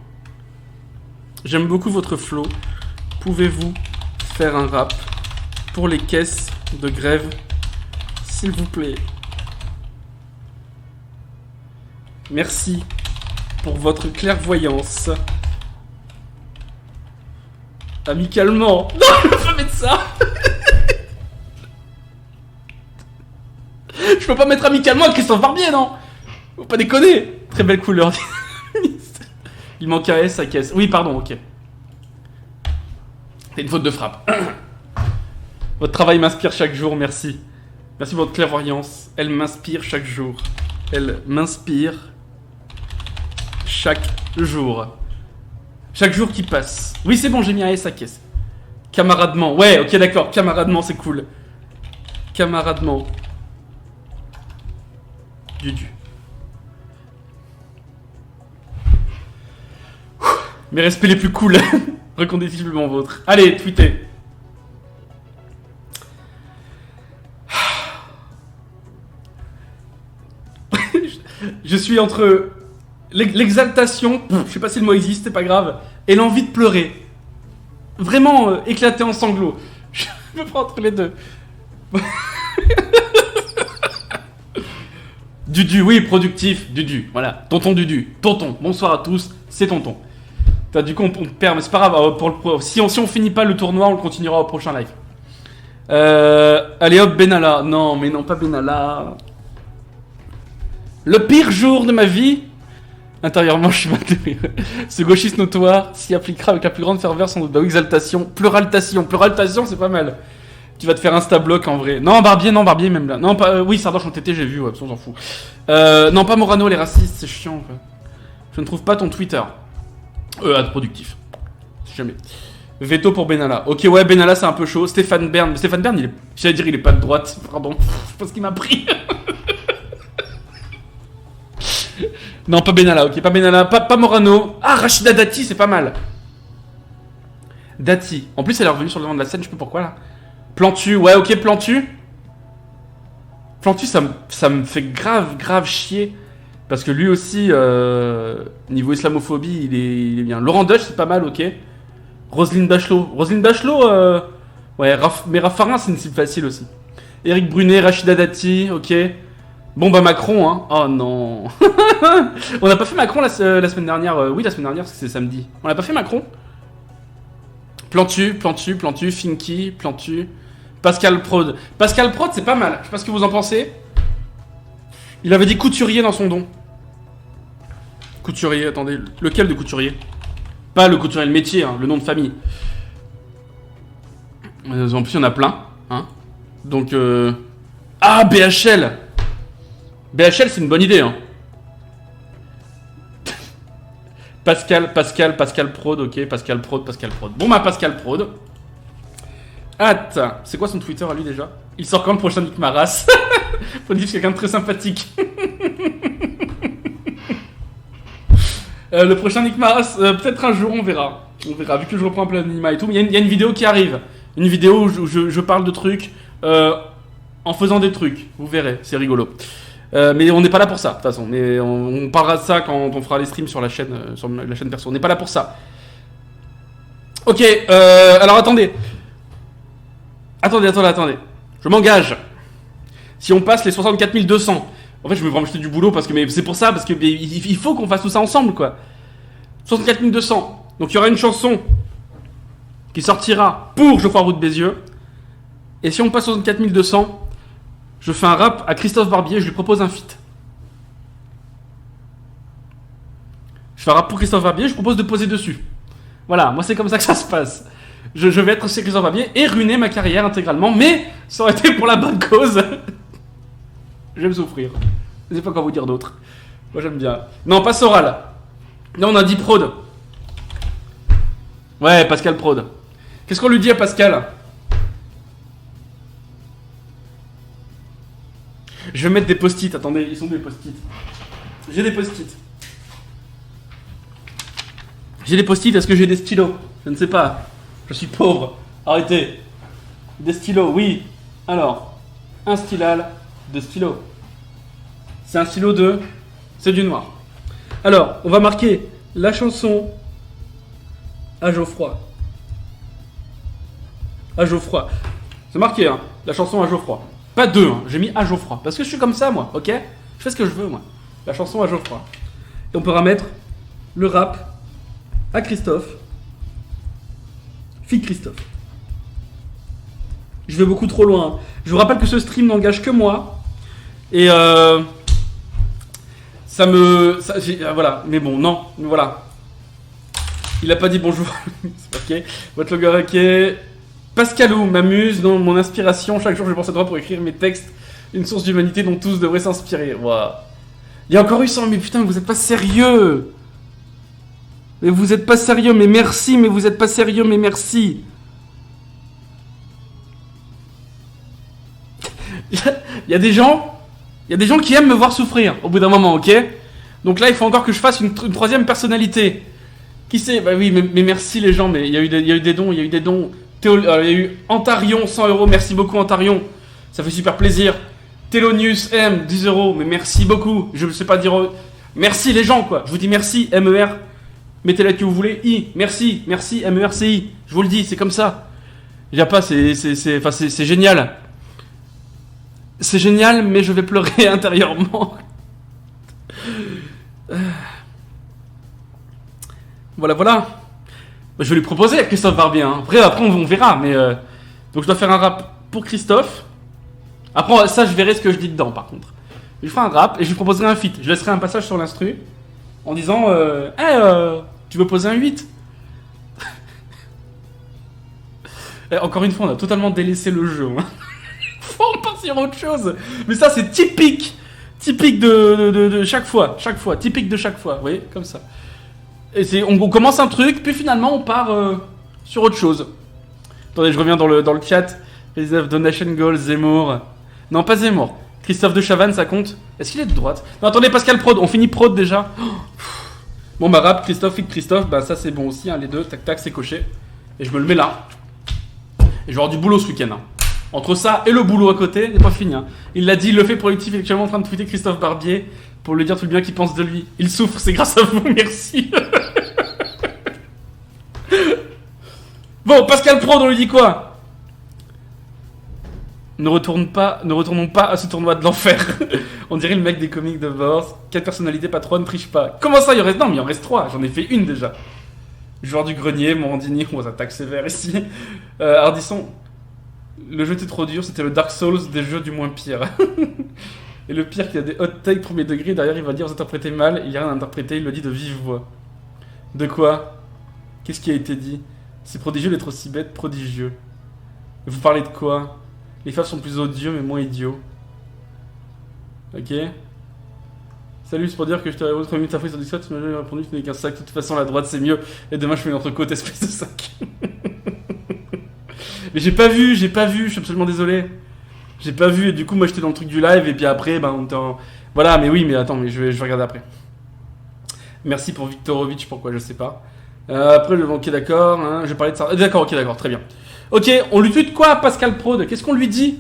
J'aime beaucoup votre flow. Pouvez-vous faire un rap pour les caisses de grève, s'il vous plaît? Merci pour votre clairvoyance. Amicalement. Non, je peux pas mettre ça. Je peux pas mettre amicalement à Christophe Barbier, non? Faut pas déconner. Très belle couleur. Il manque un S à caisse. Oui, pardon, ok. C'est une faute de frappe. Votre travail m'inspire chaque jour, merci. Merci pour votre clairvoyance. Elle m'inspire chaque jour. Elle m'inspire chaque jour. Chaque jour qui passe. Oui, c'est bon, j'ai mis un S à caisse. Camaradement. Ouais, ok, d'accord. Camaradement, c'est cool. Camaradement. Dudu. Mes respects les plus cool. Reconditionnellement vôtre. Allez, tweetez. Je suis entre l'exaltation, je sais pas si le mot existe, c'est pas grave, et l'envie de pleurer. Vraiment éclater en sanglots. Je me prends entre les deux. Dudu, oui, productif, Dudu, voilà. Tonton Dudu, tonton, bonsoir à tous, c'est tonton. Du coup, on perd, mais c'est pas grave. Si on finit pas le tournoi, on le continuera au prochain live. Allez hop, Benalla. Non, mais non, pas Benalla. Le pire jour de ma vie. Intérieurement, je suis maintenu. Ce gauchiste notoire s'y appliquera avec la plus grande ferveur, sans doute. Bah oui, exaltation. Pluraltation, c'est pas mal. Tu vas te faire insta-block en vrai. Non, Barbier, même là. Non, pas. Oui, Sardoche en TT, j'ai vu, ouais, on s'en fout. Non, pas Morano, les racistes, c'est chiant, quoi. Je ne trouve pas ton Twitter. Productif. Si jamais. Veto pour Benalla. Ok, ouais, Benalla, c'est un peu chaud. Stéphane Bern, il est. J'allais dire, il est pas de droite. Pardon. Je pense qu'il m'a pris. Non, pas Benalla, ok, pas Benalla. Pas Morano. Ah, Rachida Dati, c'est pas mal. Dati. En plus, elle est revenue sur le devant de la scène, je sais pas pourquoi là. Plantu, ouais, ok, Plantu. Plantu, ça me fait grave chier. Parce que lui aussi, niveau islamophobie, il est bien. Laurent Dutch, c'est pas mal, ok. Roselyne Bachelot, ouais, mais Raffarin, c'est une cible facile aussi. Eric Brunet, Rachida Dati, ok. Bon, bah Macron, hein. Oh non. On n'a pas fait Macron la semaine dernière. Oui, la semaine dernière, parce que c'est samedi. On n'a pas fait Macron. Plantu, Finky, Plantu. Pascal Prod, c'est pas mal. Je sais pas ce que vous en pensez. Il avait dit couturier dans son don. Couturier, attendez. Lequel de couturier? Pas le couturier, le métier, hein, le nom de famille. En plus, il y en a plein. Hein. Donc, Ah, BHL. BHL, c'est une bonne idée. Hein. Pascal Prod, ok. Pascal Prod. Bon, bah, Pascal Prod. C'est quoi son Twitter à lui déjà? Il sort quand le prochain Nick Maras? Faut dire que c'est quelqu'un de très sympathique. Le prochain Nick Maras, peut-être un jour, on verra. Vu que je reprends un peu l'anonymat et tout. Mais il y a une vidéo qui arrive. Une vidéo où je parle de trucs en faisant des trucs. Vous verrez, c'est rigolo. Mais on n'est pas là pour ça, de toute façon. Mais on parlera de ça quand on fera les streams sur la chaîne perso. On n'est pas là pour ça. Ok, alors attendez. Attendez. Je m'engage. Si on passe les 64 200... En fait, je vais vraiment jeter du boulot parce que c'est pour ça, parce que il faut qu'on fasse tout ça ensemble, quoi. 64 200. Donc il y aura une chanson qui sortira pour Geoffroy Roux de Bézieux. Et si on passe 64 200, je fais un rap à Christophe Barbier, je lui propose un feat. Je fais un rap pour Christophe Barbier, je propose de poser dessus. Voilà, moi c'est comme ça que ça se passe. Je vais être chez Christophe Barbier et ruiner ma carrière intégralement, mais ça aurait été pour la bonne cause. J'aime souffrir. Je sais pas quoi vous dire d'autre. Moi j'aime bien. Non, pas Soral. Non, on a dit Prod. Ouais, Pascal Prod. Qu'est-ce qu'on lui dit à Pascal? Je vais mettre des post-it. Attendez, ils sont où les post-it? J'ai des post-it. J'ai des post-it, est-ce que j'ai des stylos? Je ne sais pas. Je suis pauvre. Arrêtez. Des stylos, oui. Alors, un stylal de stylo. C'est un stylo de... C'est du noir. Alors, on va marquer la chanson à Geoffroy. À Geoffroy. C'est marqué, hein. La chanson à Geoffroy. Pas deux, hein. J'ai mis à Geoffroy. Parce que je suis comme ça, moi, ok? Je fais ce que je veux, moi. La chanson à Geoffroy. Et on pourra mettre le rap à Christophe. Fille Christophe. Je vais beaucoup trop loin. Je vous rappelle que ce stream n'engage que moi. Et voilà. Mais bon, non. Mais voilà. Il a pas dit bonjour. Ok. Votre logo, ok. Pascalou m'amuse dans mon inspiration. Chaque jour, je pense à toi pour écrire mes textes. Une source d'humanité dont tous devraient s'inspirer. Waouh. Il y a encore eu 100. Mais putain, vous êtes pas sérieux. Mais vous êtes pas sérieux. Mais merci. Mais vous êtes pas sérieux. Mais merci. Il y a des gens qui aiment me voir souffrir au bout d'un moment, ok? Donc là, il faut encore que je fasse une troisième personnalité. Qui c'est? Bah oui, mais merci les gens, mais il y a eu des dons, il y a eu des dons. Il y a eu Antarion, 100 €, merci beaucoup Antarion. Ça fait super plaisir. Thelonius M, 10 €, mais merci beaucoup. Je ne sais pas dire... Merci les gens, quoi. Je vous dis merci, MER. Mettez-la que vous voulez. Merci, MERCI. Je vous le dis, c'est comme ça. Il n'y a pas, c'est génial. C'est génial, mais je vais pleurer intérieurement. Voilà. Je vais lui proposer à Christophe Barbier. Hein. Après, on verra. Mais donc, je dois faire un rap pour Christophe. Après, ça, je verrai ce que je dis dedans, par contre. Je ferai un rap et je lui proposerai un feat. Je laisserai un passage sur l'instru en disant tu veux poser un 8? Encore une fois, on a totalement délaissé le jeu. Hein. Faut passer à autre chose. Mais ça, c'est typique de chaque fois. Typique de chaque fois. Vous voyez, comme ça. Et on commence un truc, puis finalement, on part sur autre chose. Attendez, je reviens dans le chat. Reserve Donation Goal, Zemmour. Non, pas Zemmour. Christophe de Chavannes, ça compte? Est-ce qu'il est de droite? Non, attendez, Pascal Prod. On finit Prod déjà. Bon, bah, rap, Christophe, bah, ça, c'est bon aussi. Hein, les deux, tac, c'est coché. Et je me le mets là. Et je vais avoir du boulot ce week-end. Hein. Entre ça et le boulot à côté, c'est pas fini. Hein. Il l'a dit, il le fait productif, actuellement en train de tweeter Christophe Barbier pour lui dire tout le bien qu'il pense de lui. Il souffre, c'est grâce à vous, merci. Bon, Pascal Prod, on lui dit quoi? Ne retournons pas à ce tournoi de l'enfer. On dirait le mec des comics de Vorse. Quelle personnalité patronne, triche pas. Comment ça, il en reste? Non, mais il en reste 3. J'en ai fait une déjà. Joueur du grenier, Morandini, on attaque sévère ici. Ardisson. Le jeu était trop dur, c'était le Dark Souls des jeux du moins pire. Et le pire, qu'il y a des hot takes premier degré, derrière il va dire vous interprétez mal, il n'y a rien à interpréter, il le dit de vive voix. De quoi? Qu'est-ce qui a été dit? C'est prodigieux d'être aussi bête, prodigieux. Vous parlez de quoi? Les femmes sont plus odieux mais moins idiots. Ok. Salut, c'est pour dire que je t'ai répondu 3 minutes après sur Discord, tu m'as répondu que tu n'es qu'un sac, de toute façon la droite c'est mieux, et demain je fais une entrecôte espèce de sac. Mais j'ai pas vu, je suis absolument désolé. J'ai pas vu, et du coup moi j'étais dans le truc du live, et puis après, ben on était en... Voilà, mais oui, mais attends, mais je vais regarder après. Merci pour Viktorovitch, pourquoi, je sais pas. Après, ok, d'accord, hein, je vais parler de ça. D'accord, ok, d'accord, très bien. Ok, on lui tweet quoi, Pascal Prod? Qu'est-ce qu'on lui dit?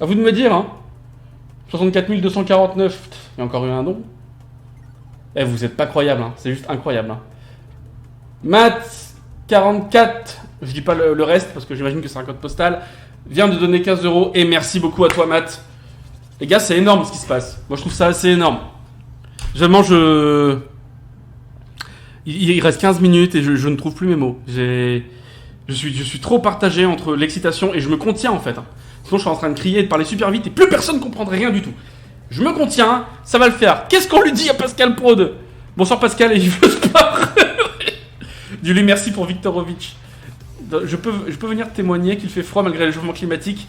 À vous de me dire, hein. 64 249, il y a encore eu un don. Eh, vous êtes pas croyable, hein, c'est juste incroyable. Hein. Matt 44, je dis pas le reste parce que j'imagine que c'est un code postal, vient de donner 15 €, et merci beaucoup à toi, Matt. Les gars, c'est énorme ce qui se passe. Moi, je trouve ça assez énorme. Vraiment, il reste 15 minutes et je ne trouve plus mes mots. Je suis trop partagé entre l'excitation et je me contiens en fait. Sinon, je suis en train de crier et de parler super vite et plus personne ne comprendrait rien du tout. Je me contiens, ça va le faire. Qu'est-ce qu'on lui dit à Pascal Prod? Bonsoir Pascal, et je veux sport. Dis-lui merci pour Viktorovitch. Je peux venir témoigner qu'il fait froid malgré le changement climatique.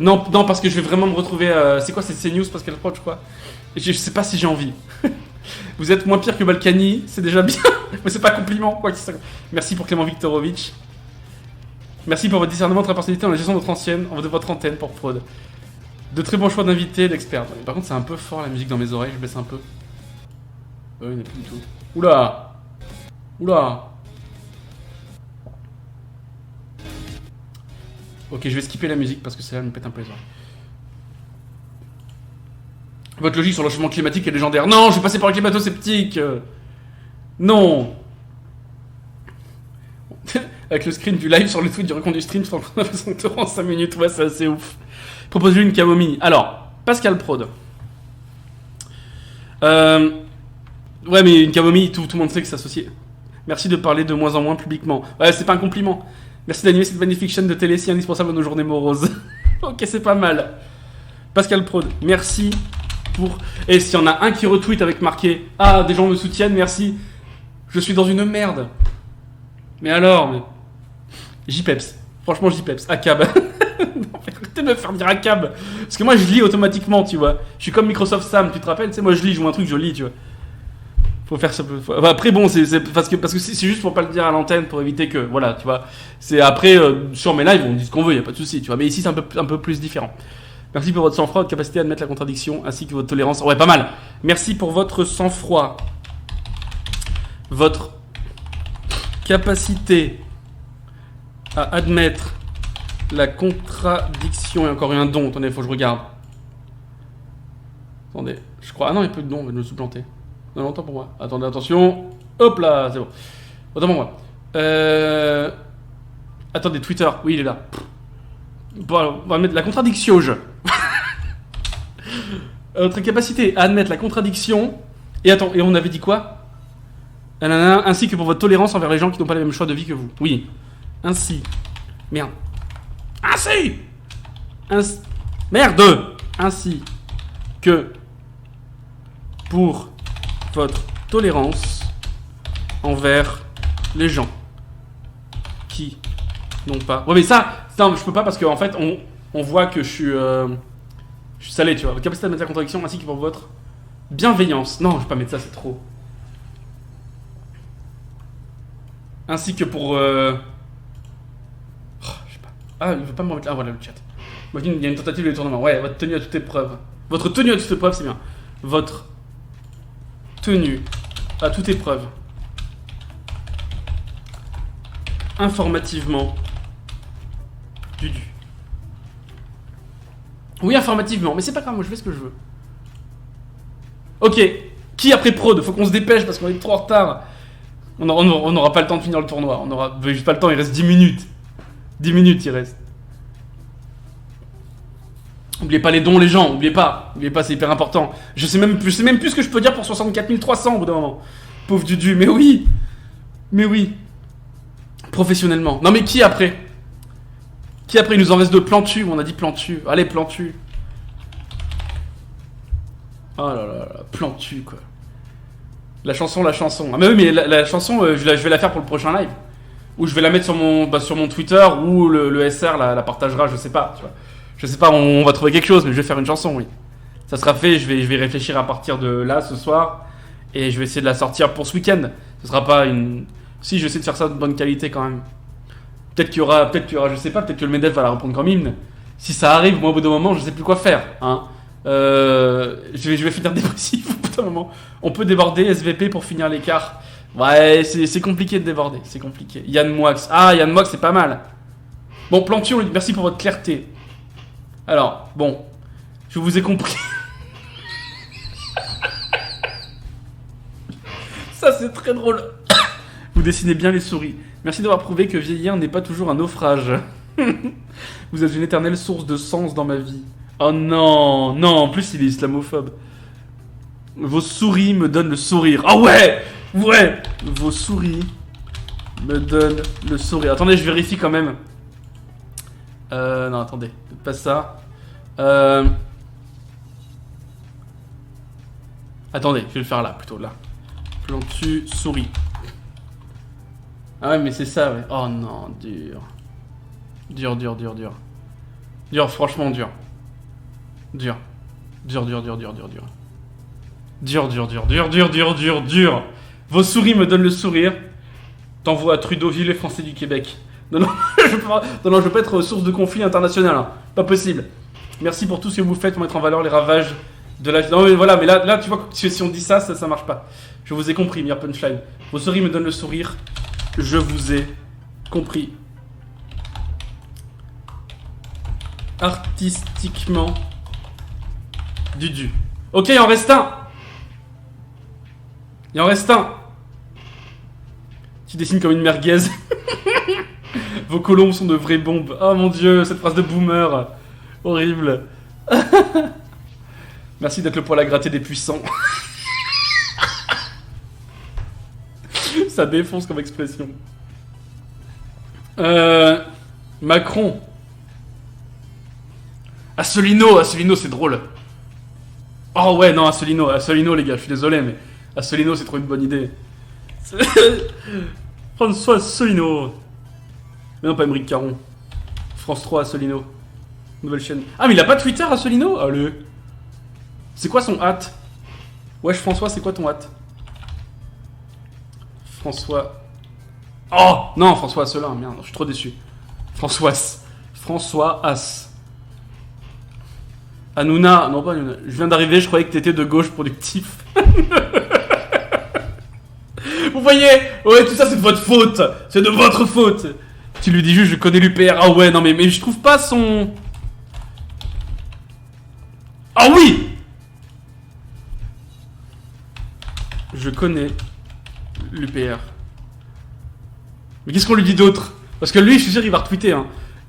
Non, parce que je vais vraiment me retrouver... c'est quoi, c'est CNews, Pascal Prod, je crois. Je sais pas si j'ai envie. Vous êtes moins pire que Balkany, c'est déjà bien. Mais c'est pas compliment, quoi. Merci pour Clément Viktorovitch. Merci pour votre discernement de la personnalité dans la gestion de votre antenne pour Prod. De très bons choix d'invités, d'experts. Par contre, c'est un peu fort la musique dans mes oreilles, je baisse un peu. Il n'y en a plus du tout. Oula! Oula! Ok, je vais skipper la musique parce que celle-là me pète un peu les oreilles. Votre logique sur le changement climatique est légendaire. Non, je vais passer par le climato-sceptique. Non. Avec le screen du live sur le tweet du recompte du stream, 160 € en 5 minutes. Ouais, c'est assez ouf. Propose-lui une camomille. Alors, Pascal Prod. Ouais, mais une camomille, tout le monde sait que c'est associé. Merci de parler de moins en moins publiquement. Ouais, c'est pas un compliment. Merci d'animer cette magnifique chaîne de télé si indispensable à nos journées moroses. Ok, c'est pas mal. Pascal Prod, merci pour... Et s'il y en a un qui retweet avec marqué « Ah, des gens me soutiennent, merci. Je suis dans une merde. » Mais alors, mais... JPEPS. Franchement, JPEPS. ACAB. Arrêtez de me faire dire ACAB. Parce que moi, je lis automatiquement, tu vois. Je suis comme Microsoft Sam, tu te rappelles? Tu sais, moi, je lis, je vois un truc, je lis, tu vois. Faut faire ça. Après, bon, c'est parce que c'est juste pour pas le dire à l'antenne, pour éviter que... Voilà, tu vois. C'est après, sur mes lives, on dit ce qu'on veut, y a pas de souci, tu vois. Mais ici, c'est un peu plus différent. Merci pour votre sang-froid, votre capacité à admettre la contradiction, ainsi que votre tolérance. Ouais, pas mal. Merci pour votre sang-froid. Votre capacité à admettre la contradiction. Et encore eu un don. Attendez, faut que je regarde. Attendez, je crois... Ah non, il y a peu de dons, je me suis planté. Non, autant pour moi. Attendez, attention. Hop là, c'est bon. Autant pour moi. Attendez, Twitter. Oui, il est là. Bon, on va mettre la contradiction au jeu. Votre capacité à admettre la contradiction. Et attends, et on avait dit quoi? Ainsi que pour votre tolérance envers les gens qui n'ont pas les mêmes choix de vie que vous. Oui. Ainsi. Merde. Ainsi. Merde. Ainsi que pour votre tolérance envers les gens qui n'ont pas... Ouais, mais ça, je peux pas parce qu'en fait, on voit que je suis salé, tu vois. Votre capacité à mettre la contradiction ainsi que pour votre bienveillance. Non, je vais pas mettre ça, c'est trop. Ainsi que pour... je sais pas. Ah, il veut pas me remettre... Ah, voilà le chat. Il y a une tentative de détournement. Ouais, votre tenue à toute épreuve. Votre tenue à toute épreuve, c'est bien. Votre tenue à toute épreuve. Informativement. Du. Oui, informativement. Mais c'est pas grave, moi je fais ce que je veux. Ok. Qui après Prod? Faut qu'on se dépêche parce qu'on est trop en retard. On n'aura pas le temps de finir le tournoi. On aura juste pas le temps, il reste 10 minutes. 10 minutes il reste. Oubliez pas les dons, les gens, oubliez pas, c'est hyper important. Je sais même plus ce que je peux dire pour 64 300 au bout d'un moment. Pauvre Dudu, mais oui. Professionnellement. Non mais qui après? Il nous en reste deux. Plantu, on a dit Plantu. Allez, Plantu. Oh là là, Plantu quoi. La chanson. Ah mais oui, mais la chanson, je vais la faire pour le prochain live. Ou je vais la mettre sur mon Twitter, ou le SR la partagera, je sais pas, tu vois. Je sais pas, on va trouver quelque chose, mais je vais faire une chanson, oui. Ça sera fait, je vais réfléchir à partir de là, ce soir, et je vais essayer de la sortir pour ce week-end. Ce sera pas une... Si, je vais essayer de faire ça de bonne qualité quand même. Peut-être qu'il y aura, je sais pas, peut-être que le MEDEF va la reprendre comme hymne. Si ça arrive, moi au bout d'un moment, je sais plus quoi faire, hein. Je vais finir dépressif au bout d'un moment. On peut déborder SVP pour finir l'écart. Ouais, c'est compliqué de déborder, c'est compliqué. Yann Moix. Ah, Yann Moix, c'est pas mal. Bon, Plantu, merci pour votre clarté. Alors, bon, je vous ai compris. Ça, c'est très drôle. Vous dessinez bien les souris. Merci d'avoir prouvé que vieillir n'est pas toujours un naufrage. Vous êtes une éternelle source de sens dans ma vie. Oh non, en plus il est islamophobe. Vos souris me donnent le sourire. Ah ouais, vos souris me donnent le sourire. Attendez, je vérifie quand même. Non, attendez, peut-être pas ça. Attendez, je vais le faire là, plutôt là. Plantu, souris. Ah ouais, mais c'est ça, ouais. Oh non, dur. Dur, franchement dur. Dur. Vos souris me donnent le sourire. T'envoies à Trudeauville, les Français du Québec. Non, je veux pas être source de conflit international. Hein. Pas possible. Merci pour tout ce que vous faites pour mettre en valeur les ravages de la... Non mais voilà, mais là tu vois, si on dit ça marche pas. Je vous ai compris, meilleur punchline. Vos sourires me donnent le sourire. Je vous ai compris. Artistiquement. Dudu. Ok, il en reste un. Il en reste un. Qui dessine comme une merguez. Vos colombes sont de vraies bombes. Oh mon dieu, cette phrase de boomer. Horrible. Merci d'être le poil à gratter des puissants. Ça défonce comme expression. Macron. Asselineau, c'est drôle. Oh ouais, non, Asselineau les gars, je suis désolé, mais Asselineau c'est trop une bonne idée. François Asselineau. Mais non, pas Émeric Caron. France 3 Asselineau. Nouvelle chaîne. Ah, mais il a pas Twitter Asselineau? Allez. C'est quoi son hâte? Wesh François, c'est quoi ton hâte? François... Oh non, François Asselin, merde, je suis trop déçu. François As. Hanouna, non pas Hanouna. Je viens d'arriver, je croyais que t'étais de gauche productif. Vous voyez? Ouais, tout ça c'est de votre faute. C'est de votre faute. Tu lui dis juste, je connais l'UPR. Ah ouais, non mais je trouve pas son... Ah oui! Je connais l'UPR. Mais qu'est-ce qu'on lui dit d'autre? Parce que lui, je suis sûr, il va retweeter. Hein.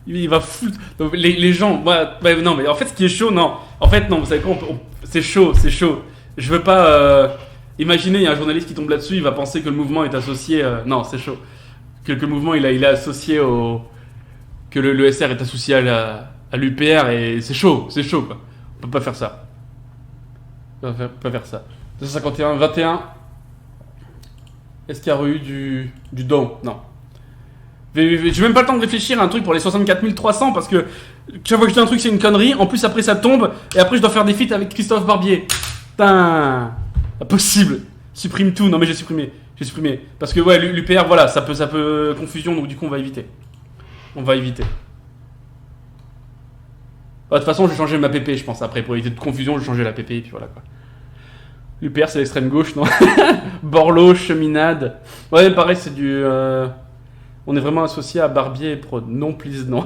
Il va foutre. Les gens. Non, mais en fait, ce qui est chaud, non. En fait, non, vous savez quoi? C'est chaud. Je veux pas. Imaginez, il y a un journaliste qui tombe là-dessus, il va penser que le mouvement est associé. Non, c'est chaud. Que le mouvement, il est associé au. Que le SR est associé à l'UPR et c'est chaud, quoi. On peut pas faire ça. On peut pas faire ça. 251, 21. Est-ce qu'il y aurait eu du don? Non. J'ai même pas le temps de réfléchir à un truc pour les 64 300 parce que chaque fois que je dis un truc c'est une connerie. En plus après ça tombe et après je dois faire des feats avec Christophe Barbier. Putain, impossible. Supprime tout. Non mais j'ai supprimé. Parce que ouais l'UPR voilà ça peut confusion donc du coup on va éviter. De toute façon je vais changer ma PP je pense après pour éviter de confusion je vais changer la PP et puis voilà quoi. L'UPR c'est l'extrême gauche non? Borloo, cheminade. Ouais pareil c'est du... On est vraiment associé à Barbier et Prod. Non, please, non.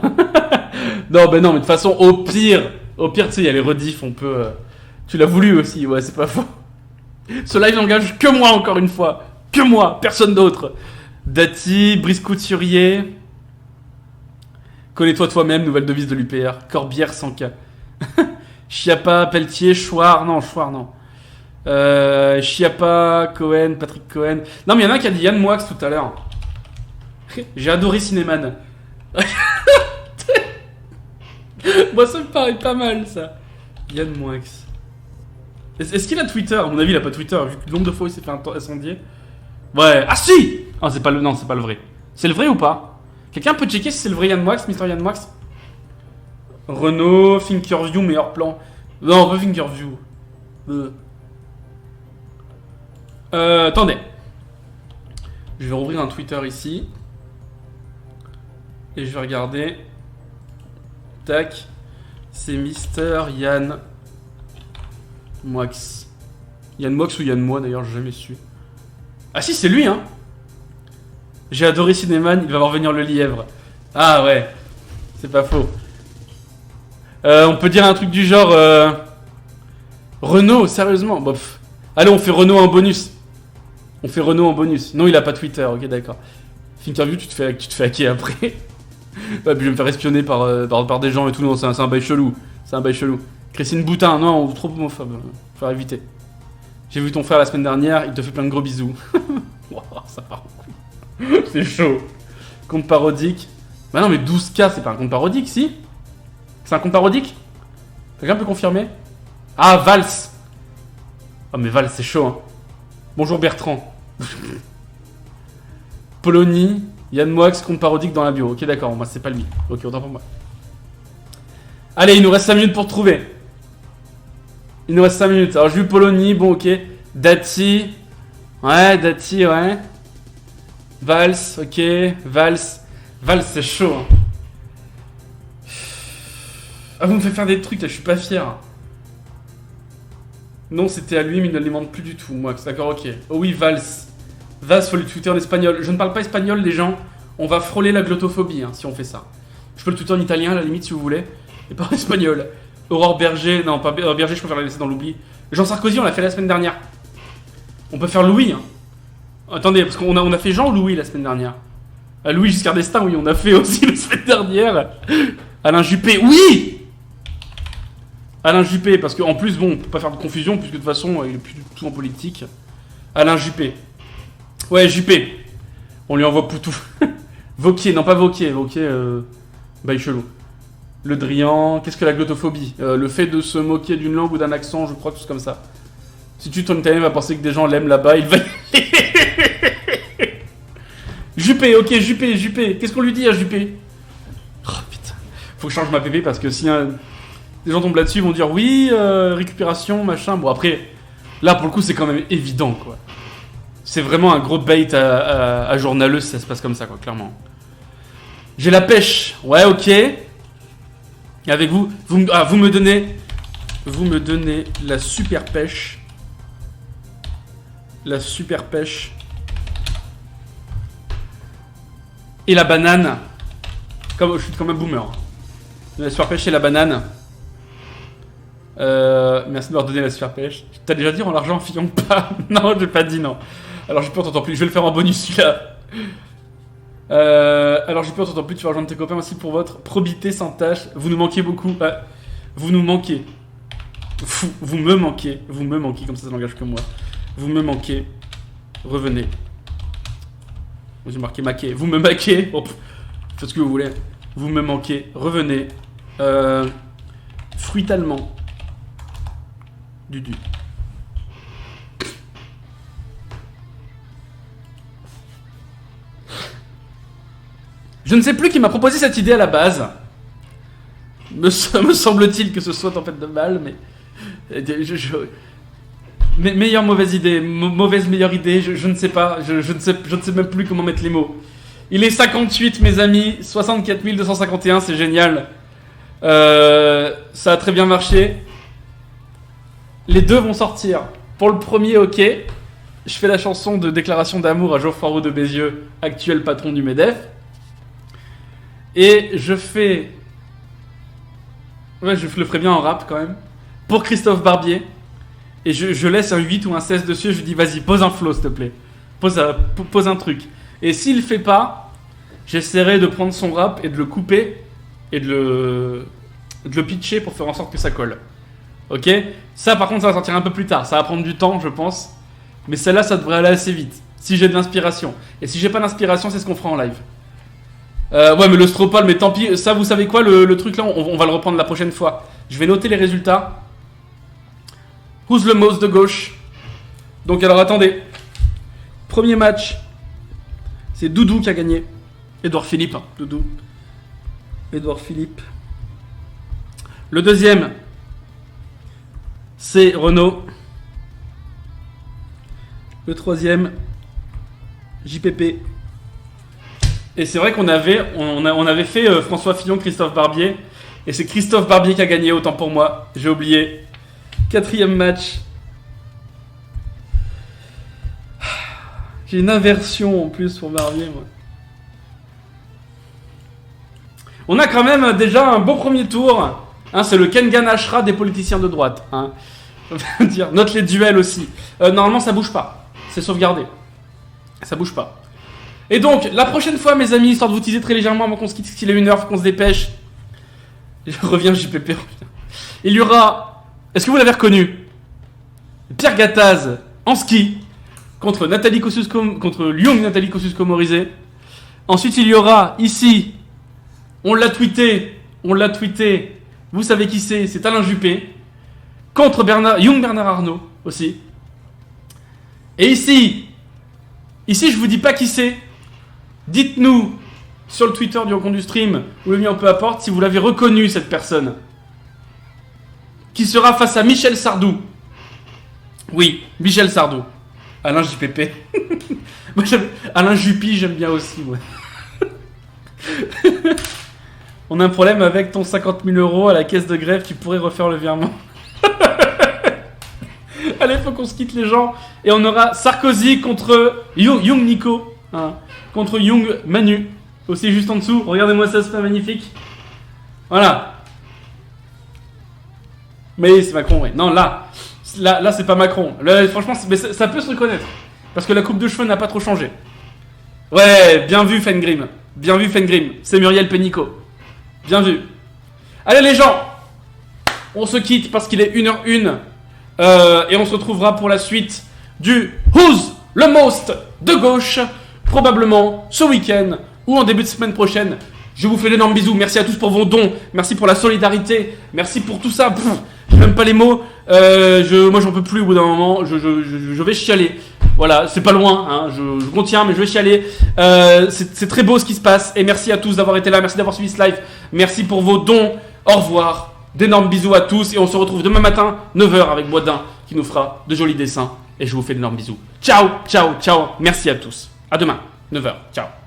Non, mais de toute façon, au pire, tu sais, il y a les rediffs, on peut... Tu l'as voulu aussi, ouais, c'est pas faux. Ce live n'engage que moi, encore une fois. Que moi, personne d'autre. Dati, Brice Couturier. Connais-toi toi-même, nouvelle devise de l'UPR. Corbière 100K. Chiappa, Pelletier, Chouard, non. Chiappa, Cohen, Patrick Cohen. Non, mais il y en a un qui a dit Yann Moix tout à l'heure. J'ai adoré Cinéman. Moi ça me paraît pas mal ça. Yann Moix. Est-ce qu'il a Twitter? À mon avis il a pas Twitter vu que le nombre de fois où il s'est fait incendier. Ouais. Ah si. Ah c'est pas le... Non c'est pas le vrai. C'est le vrai ou pas? Quelqu'un peut checker si c'est le vrai Yann Moix, Mr Yann Moix? Renault, Thinkerview, meilleur plan. Non pas Thinkerview. Attendez. Je vais rouvrir un Twitter ici. Et je vais regarder. Tac. C'est Mister Yann Moix. Yann Moix ou Yann Moi d'ailleurs, j'ai jamais su. Ah si, c'est lui, hein. J'ai adoré Cinéman, il va voir venir le lièvre. Ah ouais. C'est pas faux. On peut dire un truc du genre... Renault, sérieusement. Bof. Allez, on fait Renault en bonus. Non, il a pas Twitter, ok, d'accord. Thinkerview, tu te fais hacker après. Ouais, puis je vais me faire espionner par des gens et tout. Non, c'est un bail chelou. Christine Boutin, non, trop homophobe. Faut éviter. J'ai vu ton frère la semaine dernière, il te fait plein de gros bisous. Wow, ça part en couille. C'est chaud. Compte parodique. Bah non, mais 12K, c'est pas un compte parodique, si? C'est un compte parodique? Quelqu'un peut confirmer? Ah, Vals. Ah, mais Vals, c'est chaud, hein. Bonjour Bertrand. Polony. Yann Moix, compte parodique dans la bio. Ok, d'accord, moi c'est pas le mien. Ok, autant pour moi. Allez, il nous reste 5 minutes pour trouver. Alors j'ai eu Polony, bon ok. Dati. Ouais. Vals, ok. Vals, c'est chaud. Hein. Ah, vous me faites faire des trucs là, je suis pas fier. Non, c'était à lui, mais il ne l'alimente plus du tout. Moi, d'accord, ok. Oh oui, Vals. Vals, faut le tweeter en espagnol. Je ne parle pas espagnol, les gens. On va frôler la glottophobie si on fait ça. Je peux le tweeter en italien, à la limite, si vous voulez. Et pas en espagnol. Aurore Berger, non, pas Berger, je préfère la laisser dans l'oubli. Jean Sarkozy, on l'a fait la semaine dernière. On peut faire Louis. Attendez, parce qu'on a fait Jean ou Louis la semaine dernière. Louis Giscard d'Estaing, oui, on a fait aussi la semaine dernière. Alain Juppé, oui. Alain Juppé, parce qu'en plus, bon, on peut pas faire de confusion, puisque de toute façon, il est plus du tout en politique. Alain Juppé. Ouais, Juppé. On lui envoie Poutou. Vauquier, non pas Vauquier, bail chelou. Le Drian, qu'est-ce que la glottophobie? Le fait de se moquer d'une langue ou d'un accent, je crois que c'est comme ça. Si tu ton italien va penser que des gens l'aiment là-bas, il va... Juppé, ok, Juppé. Qu'est-ce qu'on lui dit à Juppé? Oh putain. Faut que je change ma PP parce que si des gens tombent là-dessus, ils vont dire oui, récupération, machin. Bon après, là pour le coup c'est quand même évident quoi. C'est vraiment un gros bait à journaleux si ça se passe comme ça quoi, clairement. J'ai la pêche, ouais ok. Et avec vous, vous me donnez la super pêche. La super pêche. Et la banane. Comme je suis comme un boomer. La super pêche et la banane. Merci de m'avoir donné la super pêche. T'as déjà dit en l'argent Fillon pas? Non, j'ai pas dit non. Alors j'ai peur t'entends plus. Je vais le faire en bonus celui-là. Alors j'ai peur t'entends plus. Tu vas rejoindre tes copains aussi pour votre probité sans tâche. Vous nous manquez beaucoup. Vous nous manquez. Vous me manquez. Vous me manquez comme ça n'engage que moi. Vous me manquez. Revenez. J'ai marqué maquer. Vous me maquez. Oh, faites ce que vous voulez. Vous me manquez. Revenez. Fruit allemand. Dudu. Je ne sais plus qui m'a proposé cette idée à la base. Me semble-t-il que ce soit en fait de mal, mais... Meilleure mauvaise idée, mauvaise meilleure idée, je ne sais pas, je ne sais même plus comment mettre les mots. Il est 58 mes amis, 64 251, c'est génial. Ça a très bien marché. Les deux vont sortir. Pour le premier, ok. Je fais la chanson de déclaration d'amour à Geoffroy Roux de Bézieux, actuel patron du MEDEF. Et je fais... Ouais, je le ferai bien en rap quand même. Pour Christophe Barbier. Et je laisse un 8 ou un 16 dessus, je lui dis vas-y, pose un flow s'il te plaît. Pose un truc. Et s'il le fait pas, j'essaierai de prendre son rap et de le couper et de le pitcher pour faire en sorte que ça colle. Ok? Ça par contre ça va sortir un peu plus tard, ça va prendre du temps je pense. Mais celle-là ça devrait aller assez vite. Si j'ai de l'inspiration. Et si j'ai pas d'inspiration, c'est ce qu'on fera en live. Ouais mais le Stropal, mais tant pis, ça vous savez quoi le truc là, on va le reprendre la prochaine fois. Je vais noter les résultats. Who's le most de gauche? Donc alors attendez. Premier match. C'est Doudou qui a gagné. Édouard Philippe, hein, Doudou. Édouard Philippe. Le deuxième. C'est Renaud. Le troisième. JPP. Et c'est vrai qu'on avait fait François Fillon, Christophe Barbier. Et c'est Christophe Barbier qui a gagné, autant pour moi. J'ai oublié. Quatrième match. J'ai une aversion en plus pour Barbier, moi. On a quand même déjà un beau premier tour. Hein, c'est le Kengan Ashra des politiciens de droite. Hein. Note les duels aussi. Normalement, ça bouge pas. C'est sauvegardé. Ça bouge pas. Et donc, la prochaine fois, mes amis, histoire de vous teaser très légèrement avant qu'on se quitte, qu'il est 1h, faut qu'on se dépêche. Je reviens, JPP, reviens. Il y aura... Est-ce que vous l'avez reconnu? Pierre Gattaz en ski contre Nathalie Kosciusko, contre Lyon Nathalie Kosciusko-Morizet. Ensuite, il y aura ici, on l'a tweeté. Vous savez qui c'est Alain Juppé contre Bernard Arnault aussi. Et ici, je vous dis pas qui c'est. Dites-nous sur le Twitter du compte du stream ou le mien peu importe si vous l'avez reconnu cette personne. Qui sera face à Michel Sardou. Oui, Michel Sardou. Alain JPP. Moi, Alain Juppy, j'aime bien aussi. Ouais. On a un problème avec ton 50 000 € à la caisse de grève, tu pourrais refaire le virement. Allez, faut qu'on se quitte les gens. Et on aura Sarkozy contre Young Nico. Hein, contre Young Manu. Aussi juste en dessous. Regardez-moi ça, c'est pas magnifique. Voilà. Mais c'est Macron, ouais. Non, là c'est pas Macron. Là, franchement, mais ça peut se reconnaître. Parce que la coupe de cheveux n'a pas trop changé. Ouais, bien vu Fengrim. Bien vu Fengrim. C'est Muriel Pénicaud. Bien vu. Allez les gens, on se quitte parce qu'il est 1h01. Et on se retrouvera pour la suite du Who's le Most de gauche. Probablement ce week-end ou en début de semaine prochaine. Je vous fais d'énormes bisous. Merci à tous pour vos dons. Merci pour la solidarité. Merci pour tout ça. J'ai même pas les mots. Moi j'en peux plus au bout d'un moment. Je vais chialer. Voilà, c'est pas loin. Hein. Je contiens, mais je vais chialer. C'est très beau ce qui se passe. Et merci à tous d'avoir été là. Merci d'avoir suivi ce live. Merci pour vos dons. Au revoir. D'énormes bisous à tous. Et on se retrouve demain matin, 9h, avec Boisdin qui nous fera de jolis dessins. Et je vous fais d'énormes bisous. Ciao, ciao, ciao. Merci à tous. À demain, 9h. Ciao.